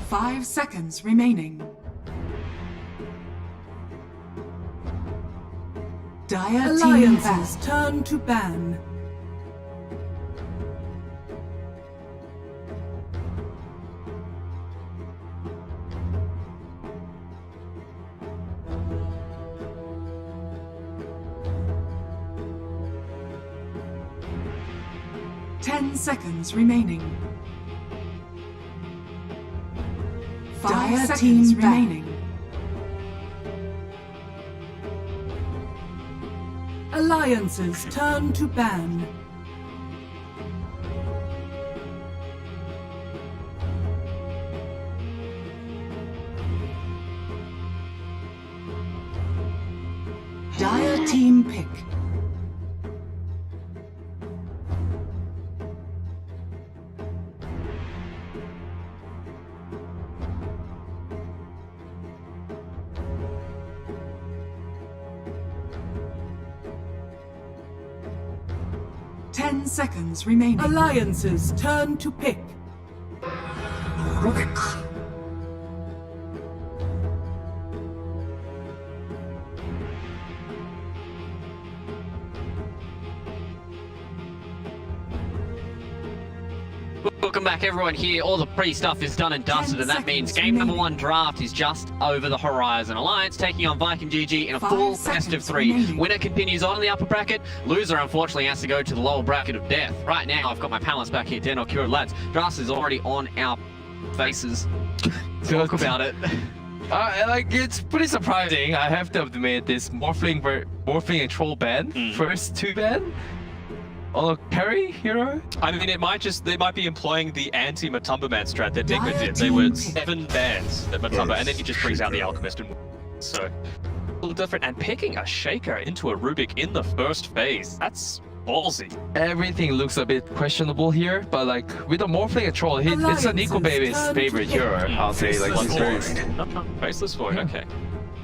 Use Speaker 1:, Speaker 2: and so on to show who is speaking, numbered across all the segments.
Speaker 1: 5 seconds remaining. Dire team
Speaker 2: Alliance's
Speaker 1: ban.
Speaker 2: turn to ban.
Speaker 1: Ten seconds remaining. 5 seconds remaining.
Speaker 2: Alliance's turn to ban.
Speaker 1: Dire team pick. Ten seconds remaining.
Speaker 2: Alliance's turn to pick.
Speaker 3: Welcome back everyone here. All the pre-stuff is done and dusted, and that means game number 1 draft is just over the horizon. Alliance taking on Viking GG in a full best of 3.
Speaker 1: remaining.
Speaker 3: Winner continues on in the upper bracket. Loser unfortunately has to go to the lower bracket of death. Right now I've got my panelists back here, Den or Cured lads. Draft is already on our faces. Talk about it.
Speaker 4: Like, it's pretty surprising. I have to admit, this morphling and troll ban, first 2 ban on a carry hero.
Speaker 5: I mean, they might be employing the anti-Matumba man strat that Digma did. They were 7 bans at Matumba, and then he just brings out the Alchemist and so a little different. And picking a Shaker into a Rubik in the first phase, that's ballsy.
Speaker 4: Everything looks a bit questionable here, but like with the morphling and troll, it's a Nico Baby's favorite hero. I'll say, like, he's very.
Speaker 5: Faceless Void, okay.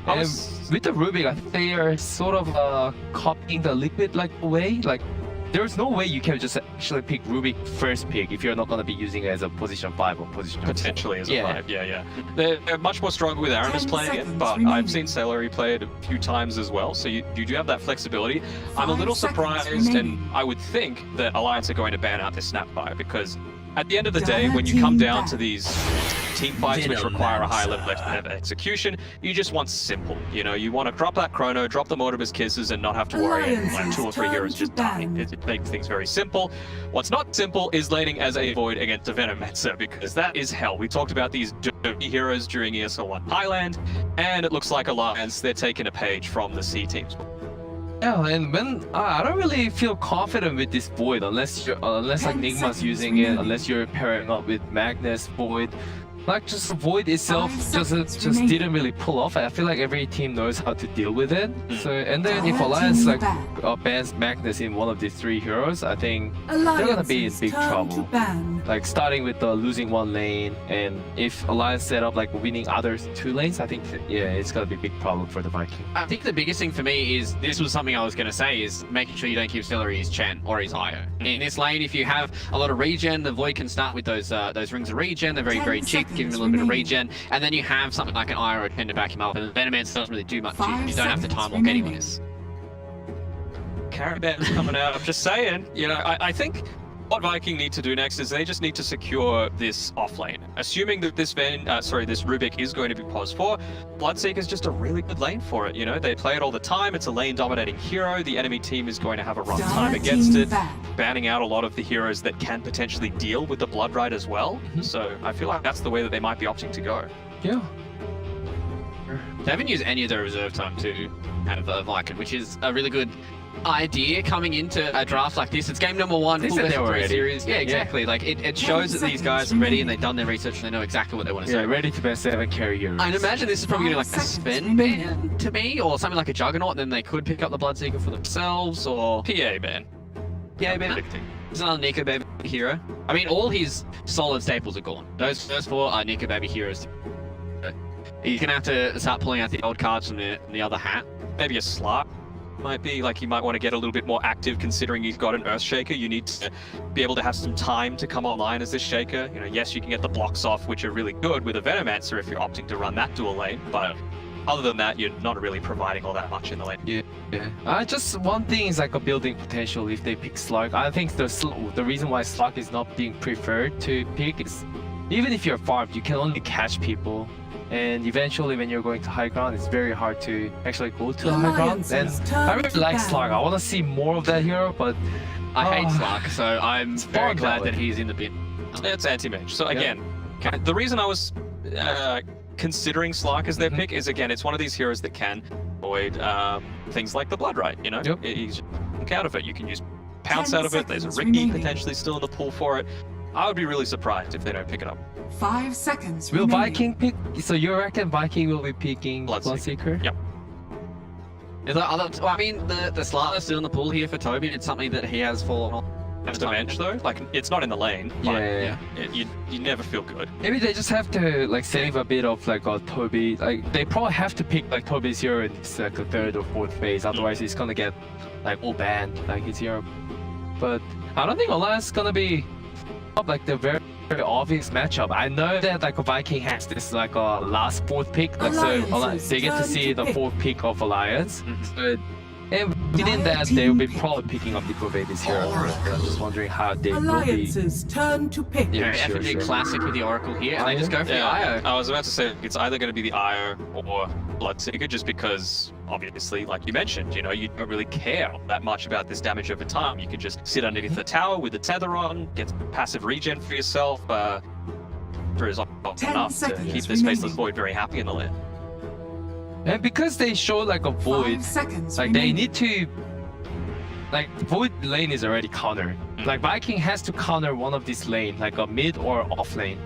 Speaker 4: And with the Rubik, I think they are sort of copying the liquid like way. Like, there's no way you can just actually pick Rubik first pick if you're not going to be using it as a position 5 or position 4.
Speaker 5: Potentially as a 5, yeah. They're much more stronger with Aramis playing it, but I've seen Celery play it a few times as well, so you do have that flexibility. I'm a little surprised, and I would think that Alliance are going to ban out this Snapfire, because at the end of the day, when you come down to these team fights which require a high level of execution, you just want simple. You know, you want to drop that chrono, drop the Mortimer's Kisses, and not have to worry about like 2 or 3 heroes just dying. It makes things very simple. What's not simple is laning as a Void against a Venomancer, because that is hell. We talked about these dirty heroes during ESL 1 Highland, and it looks like Alliance, they're taking a page from the C teams.
Speaker 4: Yeah, and when I don't really feel confident with this Void unless like Nigma's using it, unless you're pairing up with Magnus Void. Like, just Void itself just didn't really pull off. I feel like every team knows how to deal with it. So, and then if Alliance like bans Magnus in one of these 3 heroes, I think they're gonna be in big trouble. Like, starting with the losing 1 lane, and if Alliance set up like winning other 2 lanes, I think it's gonna be a big problem for the Viking.
Speaker 3: I think the biggest thing for me is, this was something I was going to say, is making sure you don't keep Celery his Chen or his IO. In this lane, if you have a lot of regen, the Void can start with those rings of regen. They're very cheap, give him a little bit of regen, and then you have something like an IO or Chen to back him up, and the Venomancer doesn't really do much. You don't have to time lock anyways.
Speaker 5: Caravan's coming out, I'm just saying. You know, I think what Viking need to do next is they just need to secure this off lane. Assuming that this Rubik is going to be pos 4, Bloodseeker is just a really good lane for it. You know, they play it all the time. It's a lane dominating hero. The enemy team is going to have a rough time against it, banning out a lot of the heroes that can potentially deal with the Blood Rite as well. So I feel like that's the way that they might be opting to go.
Speaker 4: Yeah.
Speaker 3: They haven't used any of their reserve time to have a Viking, which is a really good idea coming into a draft like this. It's game number 1, full best of 3 series. Yeah, exactly. Yeah. Like, it shows that these guys are ready and they've done their research and they know exactly what they want to say.
Speaker 4: Yeah, ready to best 7 carry heroes.
Speaker 3: I'd imagine this is probably going to be like a Sven ban to me, or something like a Juggernaut, and then they could pick up the Bloodseeker for themselves, or
Speaker 5: PA ban.
Speaker 3: PA ban. He's another Nico Baby hero. I mean, all his solid staples are gone. Those first 4 are Nico Baby heroes. He's going to have to start pulling out the old cards from the other hat.
Speaker 5: Maybe a Slark. might be. Like, he might want to get a little bit more active considering he's got an Earth Shaker. You need to be able to have some time to come online as this Shaker. You know, yes, you can get the blocks off, which are really good with a Venomancer if you're opting to run that dual lane, but other than that, you're not really providing all that much in the lane.
Speaker 4: Yeah. Just one thing is like a building potential if they pick Slug. I think the reason why Slug is not being preferred to pick is even if you're farmed, you can only catch people. And eventually when you're going to high ground, it's very hard to actually go to the high ground. And I really like Slug. I want to see more of that hero, but
Speaker 3: I hate Slug, so I'm very glad that he's in the bin.
Speaker 5: It's anti-mage. So again, the reason I was considering Slark as their pick is, again, it's one of these heroes that can avoid things like the Blood Right, you know? He's out of it. You can use Pounce out of it. There's a Ricky potentially still in the pool for it. I would be really surprised if they don't pick it up.
Speaker 1: 5 seconds
Speaker 4: Will
Speaker 1: remaining.
Speaker 4: Viking pick? So you reckon Viking will be picking Bloodseeker?
Speaker 5: Yep.
Speaker 3: I mean, the Slater still in the pool here for Toby. It's something that he has fallen on.
Speaker 5: As Avenge though, like, it's not in the lane. But
Speaker 4: Yeah.
Speaker 5: You never feel good.
Speaker 4: Maybe they just have to like save a bit of like Toby. Like they probably have to pick like Toby's hero in like the 3rd or 4th phase. Otherwise, he's gonna get like all banned like his hero. But I don't think Alliance is gonna be like the very obvious matchup. I know that like a Viking has this like a last 4th pick, like so they get to see the 4th pick of Alliance. But and within that, they will be probably picking up the Baby's hero. I'm just wondering how they will be.
Speaker 2: Alliance's turn to pick.
Speaker 3: Yeah, FNG classic with the Oracle here, and they just go for the IO.
Speaker 5: I was about to say it's either going to be the IO or Bloodseeker, just because obviously, like you mentioned, you know, you don't really care that much about this damage over time. You can just sit underneath the tower with the tether on, get passive regen for yourself. Is enough to keep this Faceless Void very happy in the lane.
Speaker 4: And because they show like a Void,
Speaker 1: 5 seconds
Speaker 4: like they
Speaker 1: remaining.
Speaker 4: need to, like Void lane is already countered. Like Viking has to counter one of these lane, like a mid or off lane.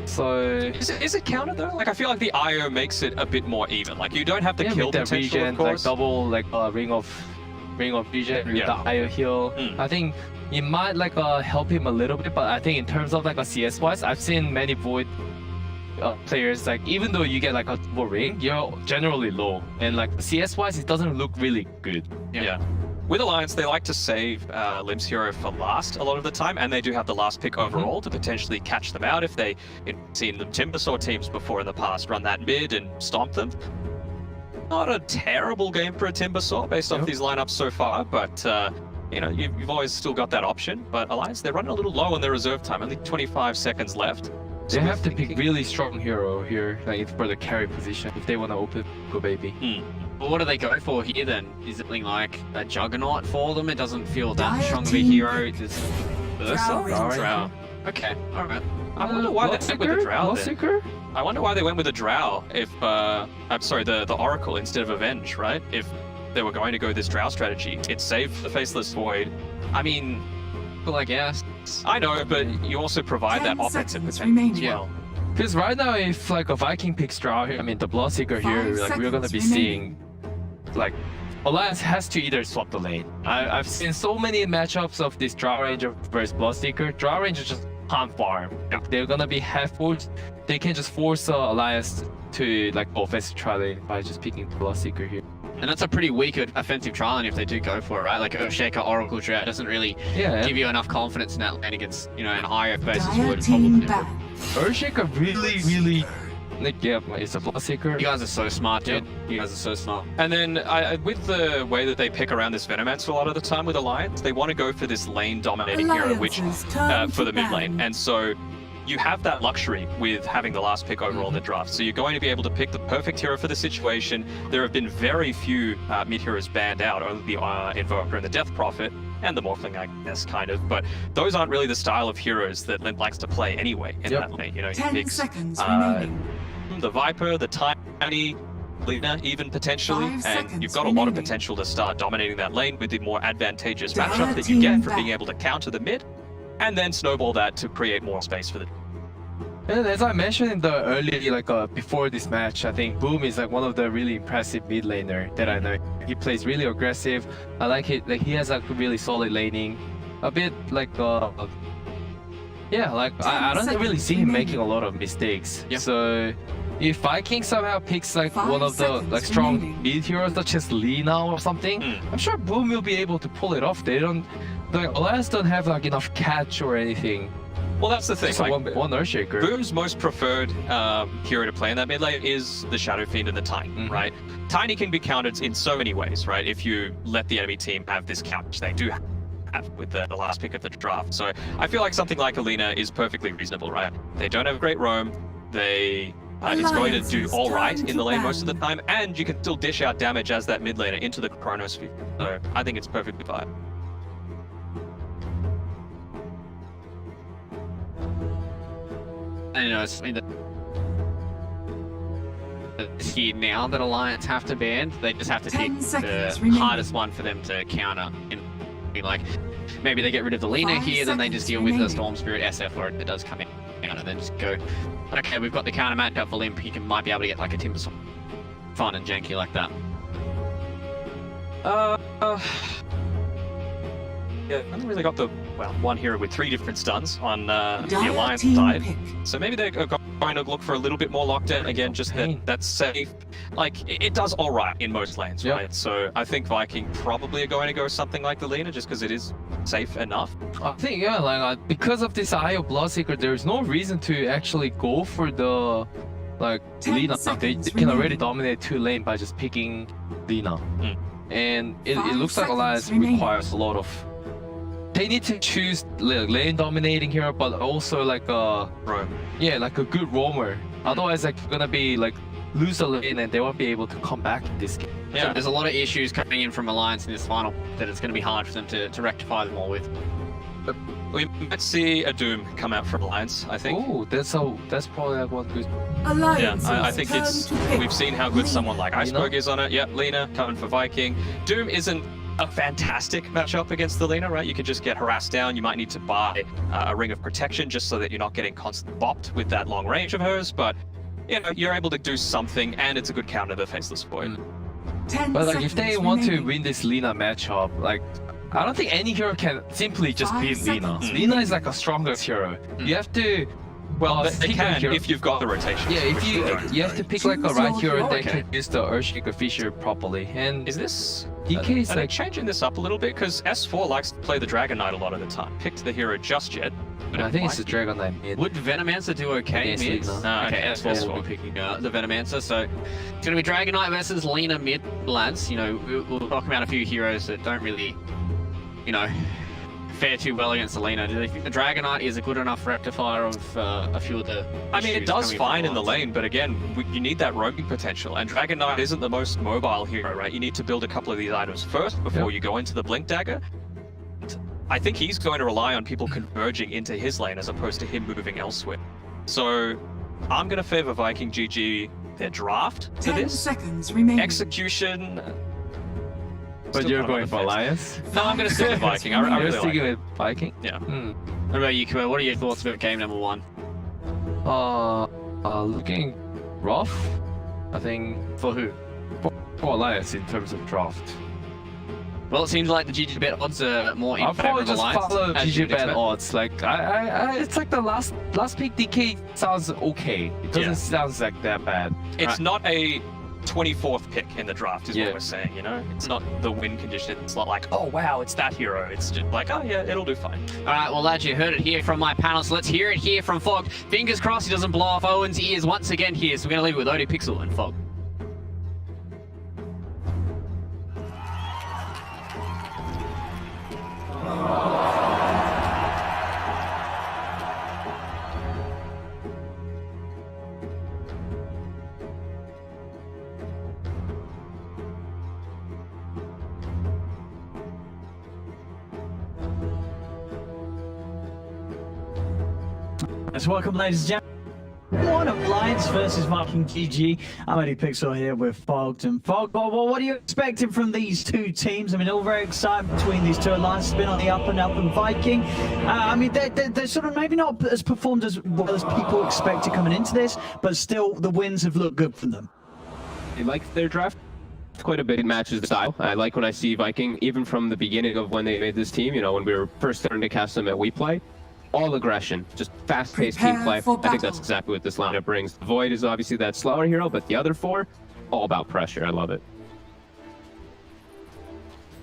Speaker 4: So
Speaker 5: Is it countered though? Like, I feel like the IO makes it a bit more even. Like, you don't have to kill
Speaker 4: with the
Speaker 5: potential,
Speaker 4: regen,
Speaker 5: of course.
Speaker 4: like double like ring of regen with the IO heal. I think it might like help him a little bit, but I think in terms of like a CS wise, I've seen many Void players, like even though you get like a double ring, you're generally low, and like CS wise it doesn't look really good.
Speaker 5: Yeah. With Alliance, they like to save Limb's hero for last a lot of the time, and they do have the last pick overall to potentially catch them out if they, seen the Timbersaw teams before in the past run that mid and stomp them. Not a terrible game for a Timbersaw based off these lineups so far, but you know, you've always still got that option. But Alliance, they're running a little low on their reserve time, only 25 seconds left.
Speaker 4: They have to pick really strong hero here, like for the carry position, if they want to open Go Baby.
Speaker 3: Well, what do they go for here then? Is it like a Juggernaut for them? It doesn't feel that
Speaker 1: Dire
Speaker 3: strong of a
Speaker 1: team
Speaker 3: hero.
Speaker 1: pick.
Speaker 3: Just
Speaker 1: Drow Ranger.
Speaker 3: Drow. Okay, alright.
Speaker 5: I wonder why they went with the Drow then.
Speaker 4: Bloodseeker?
Speaker 5: I wonder why they went with the Drow if, I'm sorry, the Oracle instead of Avenge, right? If they were going to go this Drow strategy, it saved the Faceless Void. I mean,
Speaker 3: Well, I guess.
Speaker 5: I know, but you also provide
Speaker 1: 10
Speaker 5: that offensive
Speaker 1: seconds
Speaker 5: potential as
Speaker 1: remaining.
Speaker 5: well.
Speaker 4: Because right now, if like a Viking picks Drow here, I mean the Bloodseeker here,
Speaker 1: 5
Speaker 4: like we're gonna be
Speaker 1: seconds
Speaker 4: seeing, like Alliance has to either swap the lane. I've seen so many matchups of this Drow Ranger versus Bloodseeker. Drow Ranger just can't farm. Like, they're gonna be half forced. They can just force Alliance to like go offensive tri lane by just picking Bloodseeker here.
Speaker 3: And that's a pretty weak offensive trial if they do go for it, right? Like Earthshaker, Oracle Drow doesn't really
Speaker 4: Yeah,
Speaker 3: give you enough confidence in that lane against, you know, an higher basis
Speaker 1: Dire
Speaker 3: would
Speaker 1: team
Speaker 3: probably.
Speaker 1: back.
Speaker 4: Earthshaker really like it's a Bloodseeker.
Speaker 3: You guys are so smart, dude. You guys are so smart.
Speaker 5: And then with the way that they pick around this Venomancer a lot of the time with Alliance, they want to go for this lane dominating hero, which
Speaker 2: Alliance's turn
Speaker 5: for the
Speaker 2: to
Speaker 5: mid lane.
Speaker 2: ban.
Speaker 5: And so you have that luxury with having the last pick overall in the draft. So you're going to be able to pick the perfect hero for the situation. There have been very few mid heroes banned out, only the Invoker and the Death Prophet, and the Morphling, I guess, kind of. But those aren't really the style of heroes that Limp likes to play anyway in that lane. You know, he
Speaker 1: 10
Speaker 5: picks
Speaker 1: seconds remaining.
Speaker 5: the Viper, the Tiny, Lina, even potentially,
Speaker 1: 5
Speaker 5: and
Speaker 1: seconds
Speaker 5: you've got a lot of
Speaker 1: remaining.
Speaker 5: potential to start dominating that lane with the more advantageous
Speaker 1: Dire
Speaker 5: matchup that you
Speaker 1: team
Speaker 5: get from
Speaker 1: back.
Speaker 5: being able to counter the mid, and then snowball that to create more space for the.
Speaker 4: And as I mentioned in the early, like before this match, I think Boom is like one of the really impressive mid laner that I know. He plays really aggressive. I like it. Like he has like really solid laning, a bit like Yeah, like I don't really see him making a lot of mistakes.
Speaker 3: Yeah.
Speaker 4: So if Viking somehow picks like
Speaker 1: 5
Speaker 4: one of the
Speaker 1: seconds
Speaker 4: strong
Speaker 1: remaining.
Speaker 4: mid heroes such as Lina or something, I'm sure Boom will be able to pull it off. The Alliance don't have like enough catch or anything.
Speaker 5: Well, that's the thing.
Speaker 4: Just
Speaker 5: Like,
Speaker 4: one Earthshaker.
Speaker 5: Boom's most preferred hero to play in that mid lane is the Shadow Fiend and the Tiny, right? Tiny can be countered in so many ways, right? If you let the enemy team have this count, which they do have with the last pick of the draft. So I feel like something like Alina is perfectly reasonable, right? They don't have great roam. They it's going to do all right in the lane most of the time, and you can still dish out damage as that mid laner into the Chronosphere. So I think it's perfectly fine.
Speaker 3: And you know, it's here now that Alliance have to ban. They just have to
Speaker 1: 10
Speaker 3: pick
Speaker 1: seconds
Speaker 3: the
Speaker 1: remaining.
Speaker 3: hardest one for them to counter. Like, maybe they get rid of the Lina
Speaker 1: 5
Speaker 3: here, then they just
Speaker 1: seconds
Speaker 3: deal with the
Speaker 1: remaining.
Speaker 3: Storm Spirit SF where it does come in, and then just go, okay, we've got the counter matchup for Limp, he might be able to get like a Timber fun and janky like that.
Speaker 5: Yeah, I haven't really got the, well, one hero with 3 different stuns on the
Speaker 1: Dire
Speaker 5: Alliance
Speaker 1: team
Speaker 5: side.
Speaker 1: pick.
Speaker 5: So maybe they're going to look for a little bit more lockdown. Again, just that's safe. Like, it does all right in most lanes,
Speaker 4: Yep.
Speaker 5: right? So I think Viking probably are going to go something like the Lina just because it is safe enough.
Speaker 4: I think, yeah, like because of this IO Bloodseeker, there's no reason to actually go for the like
Speaker 1: 10
Speaker 4: Lina.
Speaker 1: seconds
Speaker 4: They can already
Speaker 1: remaining.
Speaker 4: dominate 2 lane by just picking Lina. And it
Speaker 1: 5
Speaker 4: looks like
Speaker 1: seconds
Speaker 4: Alliance
Speaker 1: remaining.
Speaker 4: requires a lot of. They need to choose lane dominating hero, but also like a
Speaker 5: Roam.
Speaker 4: like a good roamer. Otherwise, like gonna be like lose a lane and they won't be able to come back in this game.
Speaker 3: So
Speaker 5: Yeah.
Speaker 3: there's a lot of issues coming in from Alliance in this final that it's going to be hard for them to rectify them all with.
Speaker 5: We might see a Doom come out from Alliance, I think.
Speaker 4: Oh, that's probably like one good.
Speaker 5: Yeah,
Speaker 1: Alliance's
Speaker 5: I think
Speaker 1: turn
Speaker 5: it's,
Speaker 1: to pick.
Speaker 5: we've seen how good someone like
Speaker 4: Lina?
Speaker 5: Iceberg is on it. Yeah, Lina coming for Viking. Doom isn't a fantastic matchup against the Lina, right? You can just get harassed down. You might need to buy a ring of protection just so that you're not getting constant bopped with that long range of hers, but you know, you're able to do something, and it's a good counter to the Faceless Void.
Speaker 1: 10
Speaker 4: But like if they
Speaker 1: seconds
Speaker 4: want to
Speaker 1: remaining.
Speaker 4: win this Lina matchup, like I don't think any hero can simply just
Speaker 1: 5
Speaker 4: beat Lina.
Speaker 1: seconds
Speaker 4: Lina is like a strongest hero. You have to
Speaker 5: Well, they
Speaker 4: pick a
Speaker 5: can
Speaker 4: hero.
Speaker 5: if you've got the rotation.
Speaker 4: Yeah, if
Speaker 5: which
Speaker 4: you
Speaker 5: they don't.
Speaker 4: you have to pick like a right hero that
Speaker 5: Okay.
Speaker 4: can use the Earthshaker Fisher properly. And
Speaker 5: Is this...
Speaker 4: DK is
Speaker 5: Are they
Speaker 4: like
Speaker 5: changing this up a little bit? Because S4 likes to play the Dragon Knight a lot of the time. Picked the hero just yet. But
Speaker 4: I
Speaker 5: it
Speaker 4: think
Speaker 5: might
Speaker 4: it's the
Speaker 5: be-
Speaker 4: Dragon Knight mid.
Speaker 3: Would Venomancer do okay
Speaker 4: Against
Speaker 3: mid?
Speaker 4: Lina.
Speaker 3: Okay,
Speaker 5: Okay,
Speaker 3: S4 will
Speaker 5: S4.
Speaker 3: be picking the Venomancer. So it's going to be Dragon Knight versus Lina mid, lads. You know, we'll talk about a few heroes that don't really, you know, fare too well against the Lina. Do they think the Dragon Knight is a good enough rectifier of a few of the
Speaker 5: I mean, it
Speaker 3: issues
Speaker 5: does
Speaker 3: coming from
Speaker 5: fine in the
Speaker 3: Alliance?
Speaker 5: lane, but again, you need that roaming potential. And Dragon Knight isn't the most mobile hero, right? You need to build a couple of these items first before you go into the Blink Dagger. I think he's going to rely on people converging into his lane as opposed to him moving elsewhere. So I'm going to favor Viking GG their draft to
Speaker 1: 10
Speaker 5: this.
Speaker 1: seconds remaining.
Speaker 5: Execution.
Speaker 4: But
Speaker 5: still
Speaker 4: you're
Speaker 5: kind of
Speaker 4: going
Speaker 5: on
Speaker 4: for
Speaker 5: the fence.
Speaker 4: Alliance?
Speaker 5: No, I'm going to stick with Viking. I
Speaker 4: You're
Speaker 5: really like
Speaker 4: sticking
Speaker 5: it.
Speaker 4: with Viking?
Speaker 5: Yeah.
Speaker 3: What about you, Kuo? What are your thoughts about game number 1?
Speaker 4: Looking rough. I think
Speaker 3: For who?
Speaker 4: for Alliance in terms of draft.
Speaker 3: Well, it seems like the GG bet odds are more in
Speaker 4: I'll
Speaker 3: favor
Speaker 4: probably
Speaker 3: of
Speaker 4: just
Speaker 3: Alliance.
Speaker 4: follow
Speaker 3: as
Speaker 4: GG
Speaker 3: you'd
Speaker 4: bet
Speaker 3: expect.
Speaker 4: odds. Like I it's like the last pick DK sounds okay. It doesn't
Speaker 5: Yeah.
Speaker 4: sound like that bad.
Speaker 5: It's not a 24th pick in the draft, is
Speaker 4: Yeah.
Speaker 5: what we're saying, you know? It's not the win condition. It's not like, oh, wow, it's that hero. It's just like, oh, yeah, it'll do fine.
Speaker 3: All right, well, lads, you heard it here from my panel, so let's hear it here from Fog. Fingers crossed he doesn't blow off Owen's ears once again here, so we're going to leave it with Odie Pixel and Fog.
Speaker 6: Let's welcome, ladies and gentlemen, one of Alliance versus Viking GG. I'm Eddie Pixel here with Fogged and Fog. What are you expecting from these two teams? I mean, all very excited between these two alliances, been on the up and Viking. I mean, they're sort of maybe not as performed as well as people expected coming into this, but still the wins have looked good for them.
Speaker 7: I like their draft quite a bit. It matches the style. I like when I see Viking, even from the beginning of when they made this team, you know, when we were first starting to cast them at WePlay. all aggression, just fast-paced team
Speaker 1: Prepare
Speaker 7: play.
Speaker 1: for
Speaker 7: I think that's
Speaker 1: battle.
Speaker 7: exactly what this lineup brings. The Void is obviously that slower hero, but the other four, all about pressure. I love it.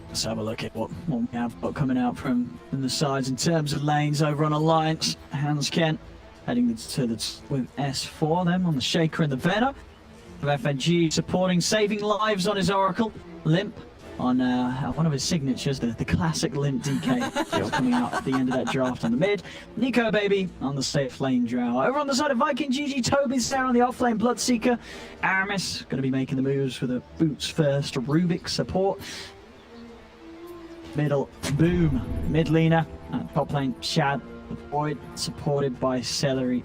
Speaker 6: Let's have a look at what we have got coming out from the sides in terms of lanes over on Alliance. Hans Kent heading to the with S4 then on the Shaker and the Venom. FNG supporting, saving lives on his Oracle. Limp on one of his signatures, the classic Limp DK coming out at the end of that draft on the mid. Nico Baby on the safe lane Drow. Over on the side of Viking GG, Toby's there on the off lane Bloodseeker. Aramis going to be making the moves for the boots first. Rubik support. Middle, Boom, mid laner, top lane, Shad, the Void, supported by Celery.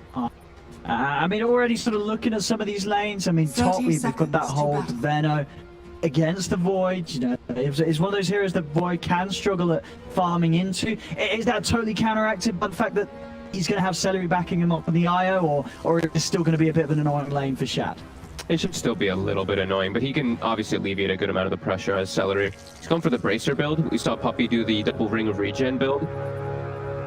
Speaker 6: I mean, already sort of looking at some of these lanes. I mean, top,
Speaker 1: 30
Speaker 6: we've got that
Speaker 1: seconds to
Speaker 6: hold,
Speaker 1: battle.
Speaker 6: Veno, against the Void. You know, it's one of those heroes that Void can struggle at farming into. Is that totally counteracted by the fact that he's going to have Celery backing him up on the IO, or is it still going to be a bit of an annoying lane for Shad?
Speaker 7: It should still be a little bit annoying, but he can obviously alleviate a good amount of the pressure as Celery. He's going for the Bracer build. We saw Puppy do the double ring of regen build.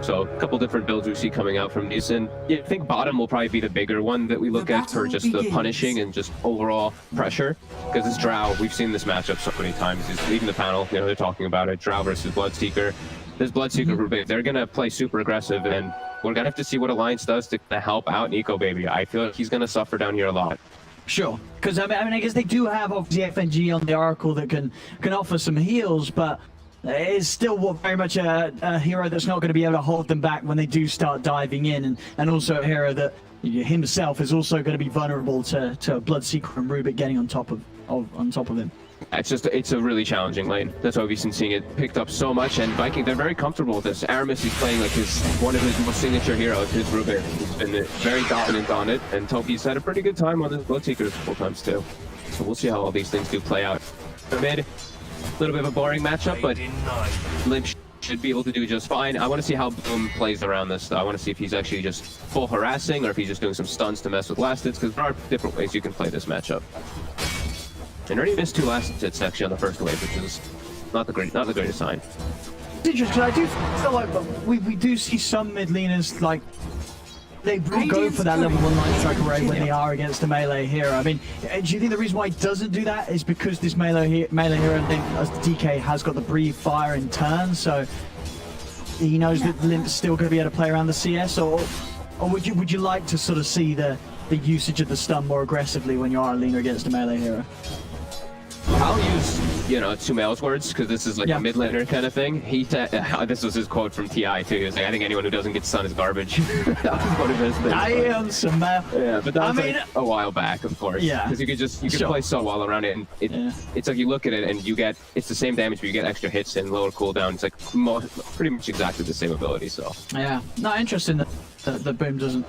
Speaker 7: So a couple different builds we see coming out from these. And yeah, I think bottom will probably be the bigger one that we look
Speaker 1: The
Speaker 7: at for
Speaker 1: battle
Speaker 7: just the
Speaker 1: begins.
Speaker 7: punishing and just overall pressure. Because this Drow, we've seen this matchup so many times. He's leading the panel, you know, they're talking about it. Drow versus Bloodseeker. This Bloodseeker group, they're going to play super aggressive, and we're going to have to see what Alliance does to help out Nico Baby. I feel like he's going to suffer down here a lot.
Speaker 6: Sure, because I mean, I guess they do have obviously FNG on the Oracle that can offer some heals, but it's still very much a hero that's not going to be able to hold them back when they do start diving in, and also a hero that himself is also going to be vulnerable to Bloodseeker and Rubik getting on top of him.
Speaker 7: It's a really challenging lane. That's why we've been seeing it picked up so much, and Viking, they're very comfortable with this. Aramis is playing like one of his most signature heroes, his Rubik. He's been very dominant on it, and Toki's had a pretty good time on his Bloodseekers a couple times too. So we'll see how all these things do play out. Mid, a little bit of a boring matchup, but Limp should be able to do just fine. I want to see how Boom plays around this, though. I want to see if he's actually just full harassing, or if he's just doing some stuns to mess with last hits, because there are different ways you can play this matchup. And already missed 2 last hits actually on the first wave, which is not the greatest sign.
Speaker 6: It's interesting. I do feel like we do see some mid laners like they go for that level 1 line strike array when they are against a melee hero. I mean, do you think the reason why he doesn't do that is because this melee hero, as the DK, has got the breathe fire in turn, so he knows that Limp's still going to be able to play around the CS, or would you like to sort of see the usage of the stun more aggressively when you are a laner against a melee hero?
Speaker 7: I'll use, Sumail's words, because this is like a mid-laner kind of thing. He said, this was his quote from TI too. He was like, I think anyone who doesn't get stun is garbage. That was one of his things.
Speaker 6: Damn, Sumail.
Speaker 7: Yeah, but that was like a while back, of course.
Speaker 6: Yeah.
Speaker 7: Because you could play so well around it, and it's like you look at it and it's the same damage, but you get extra hits and lower cooldown. It's like pretty much exactly the same ability, so.
Speaker 6: Yeah, no, interesting that the Boom doesn't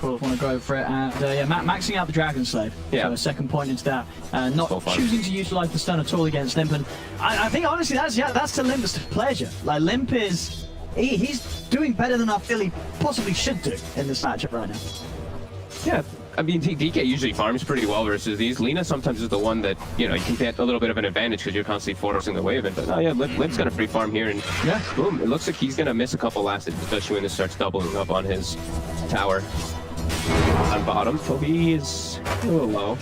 Speaker 6: want to go for it, and maxing out the Dragon Slave.
Speaker 7: Yeah.
Speaker 6: So a second point into that, not
Speaker 7: So fun.
Speaker 6: choosing to utilize the stun at all against Limp, and I think honestly that's to Limp's pleasure. Like Limp he's doing better than I feel he possibly should do in this matchup right now.
Speaker 7: Yeah. I mean, DK usually farms pretty well versus these. Lina sometimes is the one that, you can get a little bit of an advantage because you're constantly forcing the wave. But Limp's got a free farm here, and boom, it looks like he's going to miss a couple last hits, especially when it starts doubling up on his tower. On bottom, Toby is a little low.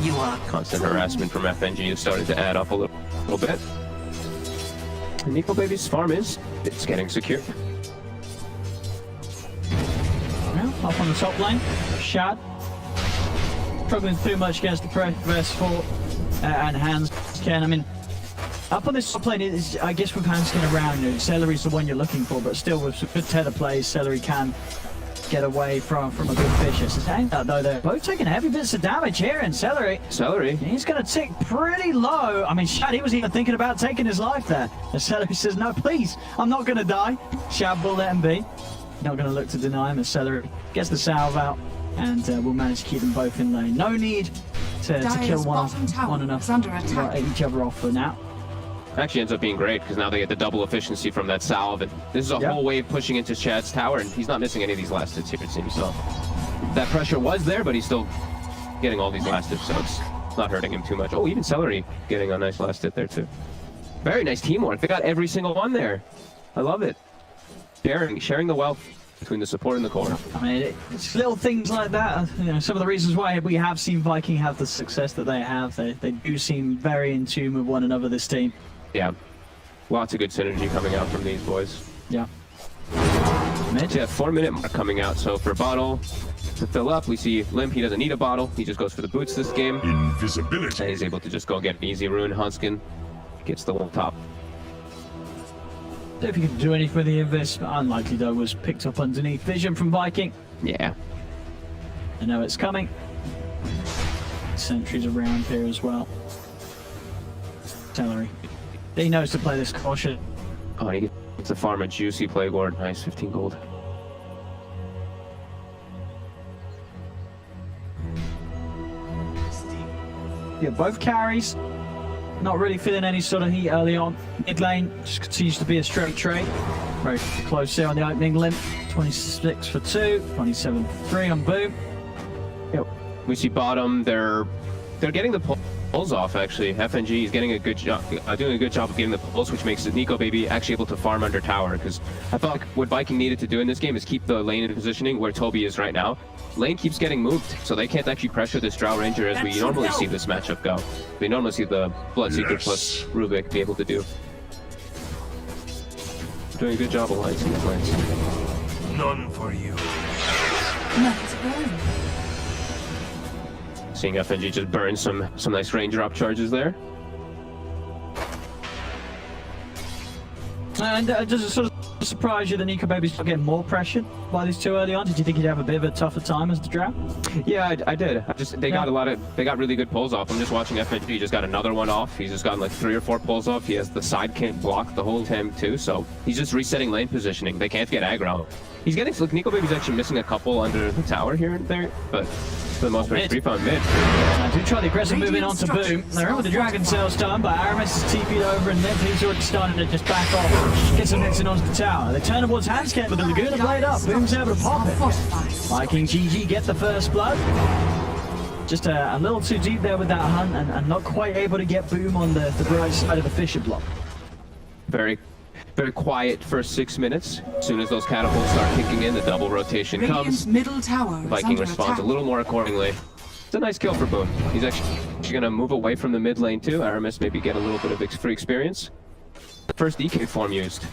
Speaker 2: You are
Speaker 7: Constant harassment from FNG is starting to add up a little bit. And Nico Baby's farm it's getting secure.
Speaker 6: Well, up on the top lane, Shad struggling too much against the press S4 and Hans Ken. I mean, up on this top lane, I guess with Hans Ken around, Celery's the one you're looking for, but still with some good tether plays, Celery can get away from a good vicious attack. Though they're both taking heavy bits of damage here, and Celery,
Speaker 7: He's
Speaker 6: going to tick pretty low. I mean, Shad, he was even thinking about taking his life there. And Celery says, no, please, I'm not going to die. Shad will let him be. Not going to look to deny him as Celery gets the salve out, and we'll manage to keep them both in lane. No need to kill one another,
Speaker 1: under attack.
Speaker 6: each other off for now.
Speaker 7: actually ends up being great because now they get the double efficiency from that salve, and this is a whole wave pushing into Chad's tower, and he's not missing any of these last hits here, it seems. So that pressure was there, but he's still getting all these last hits, so it's not hurting him too much. Oh, even Celery getting a nice last hit there too. Very nice teamwork. They got every single one there. I love it. Sharing the wealth between the support and the core.
Speaker 6: I mean, it's little things like that. You know, some of the reasons why we have seen Viking have the success that they have. They do seem very in tune with one another, this team.
Speaker 7: Yeah. Lots of good synergy coming out from these boys.
Speaker 6: Yeah.
Speaker 7: Mid. Yeah, 4-minute mark coming out. So for bottle to fill up, we see Limp. He doesn't need a bottle. He just goes for the boots this game.
Speaker 8: Invisibility.
Speaker 7: And he's able to just go get an easy rune. Hanskin gets the one top.
Speaker 6: Don't know if you can do anything with the invis, but unlikely though, was picked up underneath. Vision from Viking.
Speaker 7: Yeah.
Speaker 6: I know it's coming. Sentries around here as well. Celery. He knows to play this caution.
Speaker 7: Oh, he gets the farm a juicy plague ward. Nice, 15 gold.
Speaker 6: Yeah, both carries. Not really feeling any sort of heat early on. Mid lane just continues to be a straight trade. Very close here on the opening limp. 26 for 2, 27 for 3 on Boom.
Speaker 7: Yep. We see bottom. They're getting the pulls off actually. FNG is getting a good job, doing a good job of getting the pulls, which makes Nico Baby actually able to farm under tower. Because I thought what Viking needed to do in this game is keep the lane in positioning where Toby is right now. Lane keeps getting moved, so they can't actually pressure this Drow Ranger as we normally see this matchup go. We normally see the Bloodseeker plus Rubik be able to do. Doing a good job of lights in these lanes.
Speaker 8: None for you.
Speaker 1: Let's burn.
Speaker 7: Seeing FNG just burn some nice range drop charges there.
Speaker 6: And does it sort of surprise you that Nico Baby's not getting more pressured by these two early on? Did you think he'd have a bit of a tougher time as the Drow?
Speaker 7: Yeah, I did. They got really good pulls off. I'm just watching FNG. He just got another one off. He's just gotten like 3 or 4 pulls off. He has the side can't block the whole time too, so he's just resetting lane positioning. They can't get aggro. He's getting, look, Nico Baby's actually missing a couple under the tower here and there, but for the most part, it's free mid.
Speaker 6: I do try the aggressive move in onto Boom. They're in with the Dragon Tail stun, but Aramis is TP'd over and He's already started to just back off. Get some hits in onto the tower. They turn towards Hanskin with the Laguna Blade up. Boom's able to pop it. Viking GG get the first blood. Just a little too deep there with that hunt and not quite able to get Boom on the right side of the Fisher block.
Speaker 7: Very quiet first 6 minutes. As soon as those catapults start kicking in, the double rotation comes.
Speaker 1: Middle tower
Speaker 7: Viking responds a little more accordingly. It's a nice kill for Boom. He's actually going to move away from the mid lane too. Aramis maybe get a little bit of free experience. First EK form used.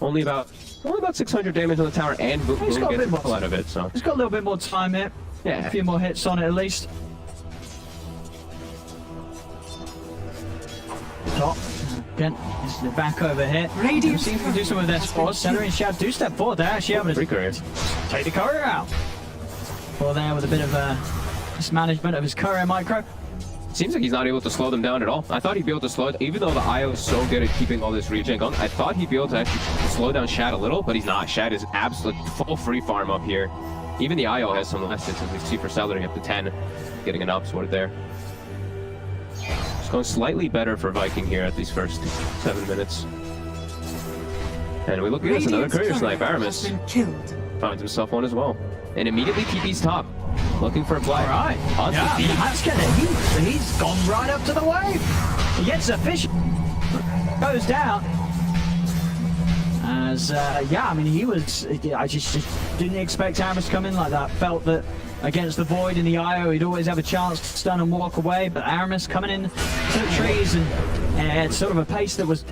Speaker 7: Only about 600 damage on the tower, and Boom gets a little out of it. So
Speaker 6: he's got a little bit more time here.
Speaker 7: Yeah,
Speaker 6: a few more hits on it at least. Top. Again, this is the back over here.
Speaker 1: Radiant
Speaker 6: seems to do some of their sports. Center and Shad do step forward. They're actually able to take the courier out. Well, there with a bit of mismanagement of his courier micro.
Speaker 7: Seems like he's not able to slow them down at all. I thought he'd be able to slow it, even though the IO is so good at keeping all this regen going. I thought he'd be able to actually slow down Shad a little, but he's not. Shad is absolute full free farm up here. Even the IO has some less hits, as we see for Celery up to 10, getting an up sword there. It's going slightly better for Viking here at these first 7 minutes. And we look at this, another courier snipe. Aramis finds himself one as well. And immediately TP's top. Looking for a play.
Speaker 6: All right. Yeah, he's gone right up to the wave. He gets a fish. Goes down. As, yeah, I mean, I just didn't expect Aramis to come in like that. Felt that against the Void in the IO, he'd always have a chance to stun and walk away. But Aramis coming in to the trees and at sort of a pace that was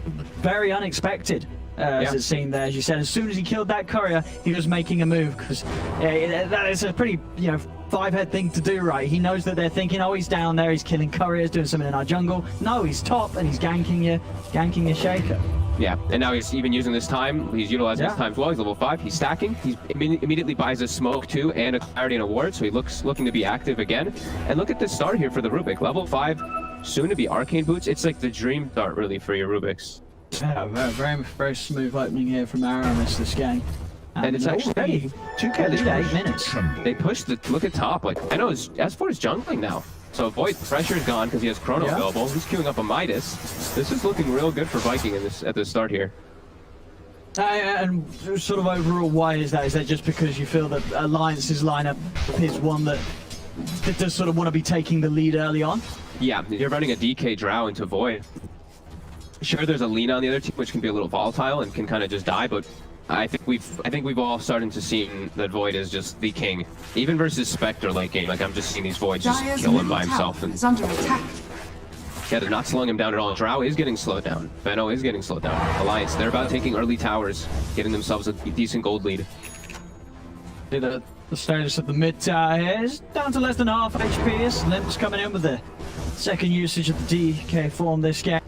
Speaker 6: very unexpected. As it seemed there, as you said, as soon as he killed that courier, he was making a move because that is a pretty, 5-head thing to do, right? He knows that they're thinking, oh, he's down there, he's killing couriers, doing something in our jungle. No, he's top and he's ganking your shaker.
Speaker 7: Yeah, and now he's even using this time. He's utilizing his time as well. He's level 5. He's stacking. He immediately buys a smoke too and a clarity and a ward, so he looking to be active again. And look at this start here for the Rubik. Level 5, soon to be arcane boots. It's like the dream start really for your Rubiks.
Speaker 6: Yeah, very smooth opening here from Aramis this game.
Speaker 7: And it's actually 2K
Speaker 6: 8 minutes.
Speaker 7: They pushed the look at top. Like I know S4 is jungling now. So Void pressure is gone because he has Chrono available. He's queuing up a Midas. This is looking real good for Viking at the start here.
Speaker 6: And sort of overall, why is that? Is that just because you feel that Alliance's lineup is one that does sort of want to be taking the lead early on?
Speaker 7: Yeah, you're running a DK Drow into Void. Sure, there's a lean on the other team, which can be a little volatile and can kind of just die, but I think we've all started to see that Void is just the king. Even versus Spectre late game, like I'm just seeing these Voids just
Speaker 1: Dire's
Speaker 7: kill him
Speaker 1: middle
Speaker 7: by
Speaker 1: tower
Speaker 7: himself. And
Speaker 1: is under attack.
Speaker 7: yeah, they're not slowing him down at all. Drow is getting slowed down. Benno is getting slowed down. Alliance, they're about taking early towers, getting themselves a decent gold lead.
Speaker 6: The status of the mid tower here is down to less than half HP as Limp's coming in with the second usage of the DK form this game.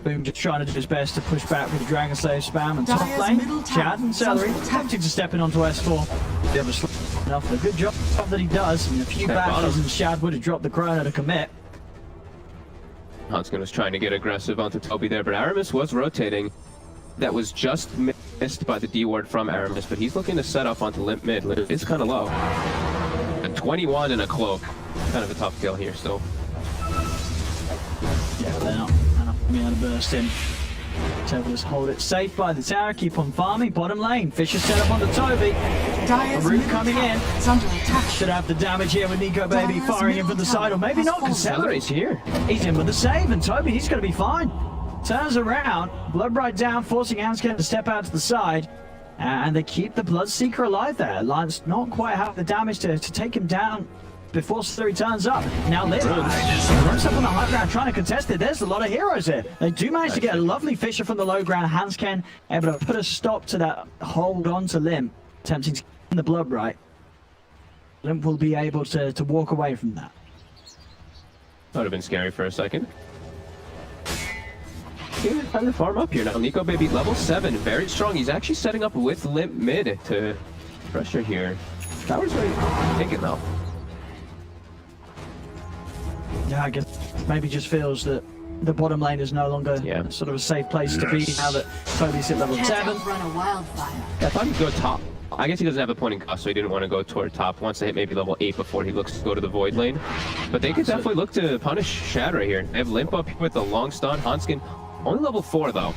Speaker 6: Boom just trying to do his best to push back with the Dragon Slayer spam and top
Speaker 1: Dire's
Speaker 6: lane.
Speaker 1: middle tower
Speaker 6: Chad and
Speaker 1: is
Speaker 6: Celery
Speaker 1: under attack.
Speaker 6: attempting to step in onto S4. The other enough. A good job that he does. In a few bashes and Shad would have dropped the Chrono to commit.
Speaker 7: Hanskin was trying to get aggressive onto Toby there, but Aramis was rotating. That was just missed by the D ward from Aramis, but he's looking to set up onto Limp mid. Limp is kind of low. A 21 and a cloak. Kind of a tough kill here still.
Speaker 6: Yeah, they're not able to burst in. So just hold it safe by the tower, keep on farming. Bottom lane, Fisher set up on the Toby.
Speaker 1: Dire's
Speaker 6: Root
Speaker 1: middle
Speaker 6: coming
Speaker 1: tower
Speaker 6: in.
Speaker 1: is under attack.
Speaker 6: Should have the damage here with Nico Baby
Speaker 1: Dire's
Speaker 6: firing in from the
Speaker 1: middle
Speaker 6: side, or maybe
Speaker 1: tower
Speaker 6: not, because
Speaker 1: has fallen.
Speaker 6: Celery's
Speaker 7: Celery's here.
Speaker 6: He's in with the save, and Toby, he's going to be fine. Turns around, Bloodbright down, forcing Anscan to step out to the side. And they keep the Bloodseeker alive there. Alliance not quite have the damage to take him down before Celery turns up. Now Limp runs up on the high ground trying to contest it. There's a lot of heroes here. They do manage to get a lovely Fisher from the low ground. Hanscan able to put a stop to that hold on to Limp, attempting to get the Bloodbright. Limp will be able to walk away from that.
Speaker 7: That would have been scary for a second. Time to farm up here now. Nico Baby level 7, very strong. He's actually setting up with Limp mid to pressure here. Tower's ready to take it now.
Speaker 6: Yeah, I guess maybe just feels that the bottom lane is no longer sort of a safe place to be now that Toby's hit level 7.
Speaker 1: Run a wildfire.
Speaker 7: Yeah, I thought he'd go top. I guess he doesn't have a point in cost, so he didn't want to go toward top. Wants to hit maybe level 8 before he looks to go to the Void lane. But they could definitely look to punish Shad right here. They have Limp up here with the long stun. Hanskin, only level 4 though.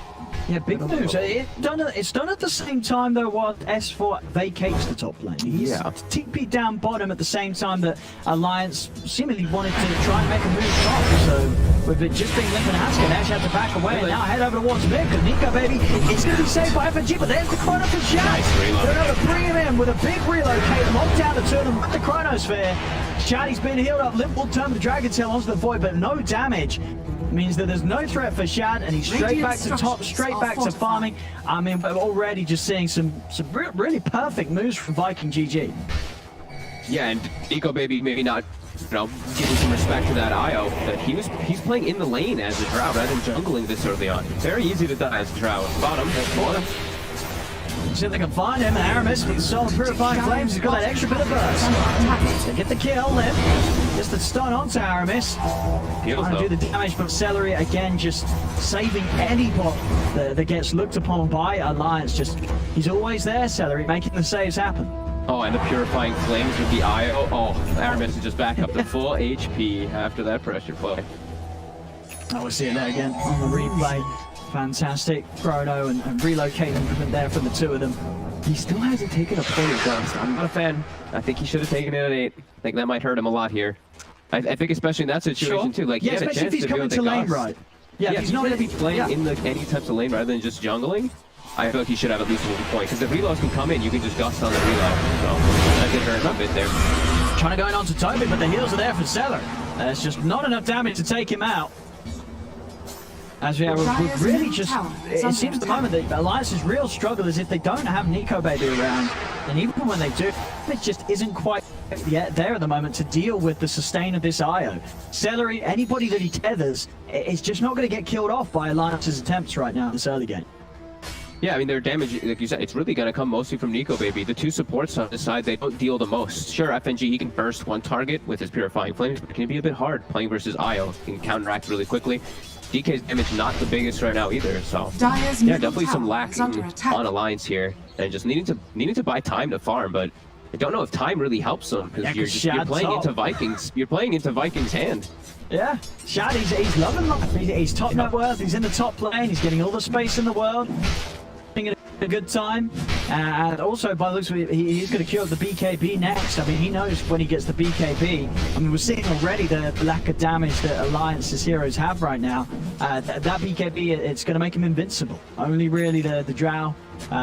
Speaker 6: Yeah, big news. It's done at the same time though while S4 vacates the top lane. He's TP down bottom at the same time that Alliance seemingly wanted to try and make a move top. So with it just being Limp and Hanskin, they actually have to back away and now head over towards mid because Nico Baby is going to be saved by FNG, but there's the Chrono from Shad. They're going to bring him in with a big relocate, lock down the two of them with the Chronosphere. Shad, he's been healed up. Limp will turn the Dragon Tail onto the Void, but no damage. Means that there's no threat for Shad, and he's straight back to top, straight back to farming. I mean, we're already just seeing some really perfect moves from Viking GG.
Speaker 7: Yeah, and Nico Baby maybe not, giving some respect to that IO, that he's playing in the lane as a Drow rather than jungling this early on. Very easy to die as a Drow. Bottom, bottom.
Speaker 6: See if they can find him. Aramis with Soul Purifying Flames. He's got that extra bit of burst. They get the kill, Limp. Just the stun onto Aramis. Trying to do the damage, but Celery again just saving any bot that gets looked upon by Alliance. He's always there, Celery, making the saves happen.
Speaker 7: Oh, and the Purifying Flames with the IO. Oh, Aramis is just back up to full HP after that pressure play.
Speaker 6: Oh, we'll see it there again on the replay. Fantastic Chrono and relocating movement there from the two of them.
Speaker 7: He still hasn't taken a point of dust. I'm not a fan. I think he should have taken it at 8. I think that might hurt him a lot here. I think especially in that situation too. Like,
Speaker 6: yeah, especially if he's coming to lane right.
Speaker 7: Yeah, if he's not going to be playing in any types of lane rather than just jungling, I feel like he should have at least 1 point. Because if reloads can come in, you can just gust on the reload. So that did hurt a bit there.
Speaker 6: Trying to go in onto Toby, but the heals are there for Seller. There's just not enough damage to take him out. As we are really just, it seems at the moment that Alliance's real struggle is if they don't have Nico Baby around, and even when they do, it just isn't quite yet there at the moment to deal with the sustain of this IO. Celery, anybody that he tethers, is just not going to get killed off by Alliance's attempts right now in this early game.
Speaker 7: Yeah, I mean, their damage, like you said, it's really going to come mostly from Nico Baby. The two supports on this side, they don't deal the most. Sure, FNG, he can burst one target with his Purifying Flames, but it can be a bit hard playing versus IO. He can counteract really quickly. DK's damage not the biggest right now either, so yeah, definitely some lacking on Alliance here, and just needing to buy time to farm. But I don't know if time really helps them because you're playing into Vikings. You're playing into Vikings' hand.
Speaker 6: Yeah, Shad, he's loving life. He's top net worth. He's in the top lane. He's getting all the space in the world. Having a good time. And also, by the looks of it, he's going to queue up the BKB next. I mean, he knows when he gets the BKB. I mean, we're seeing already the lack of damage that Alliance's heroes have right now. That BKB, it's going to make him invincible. Only really the Drow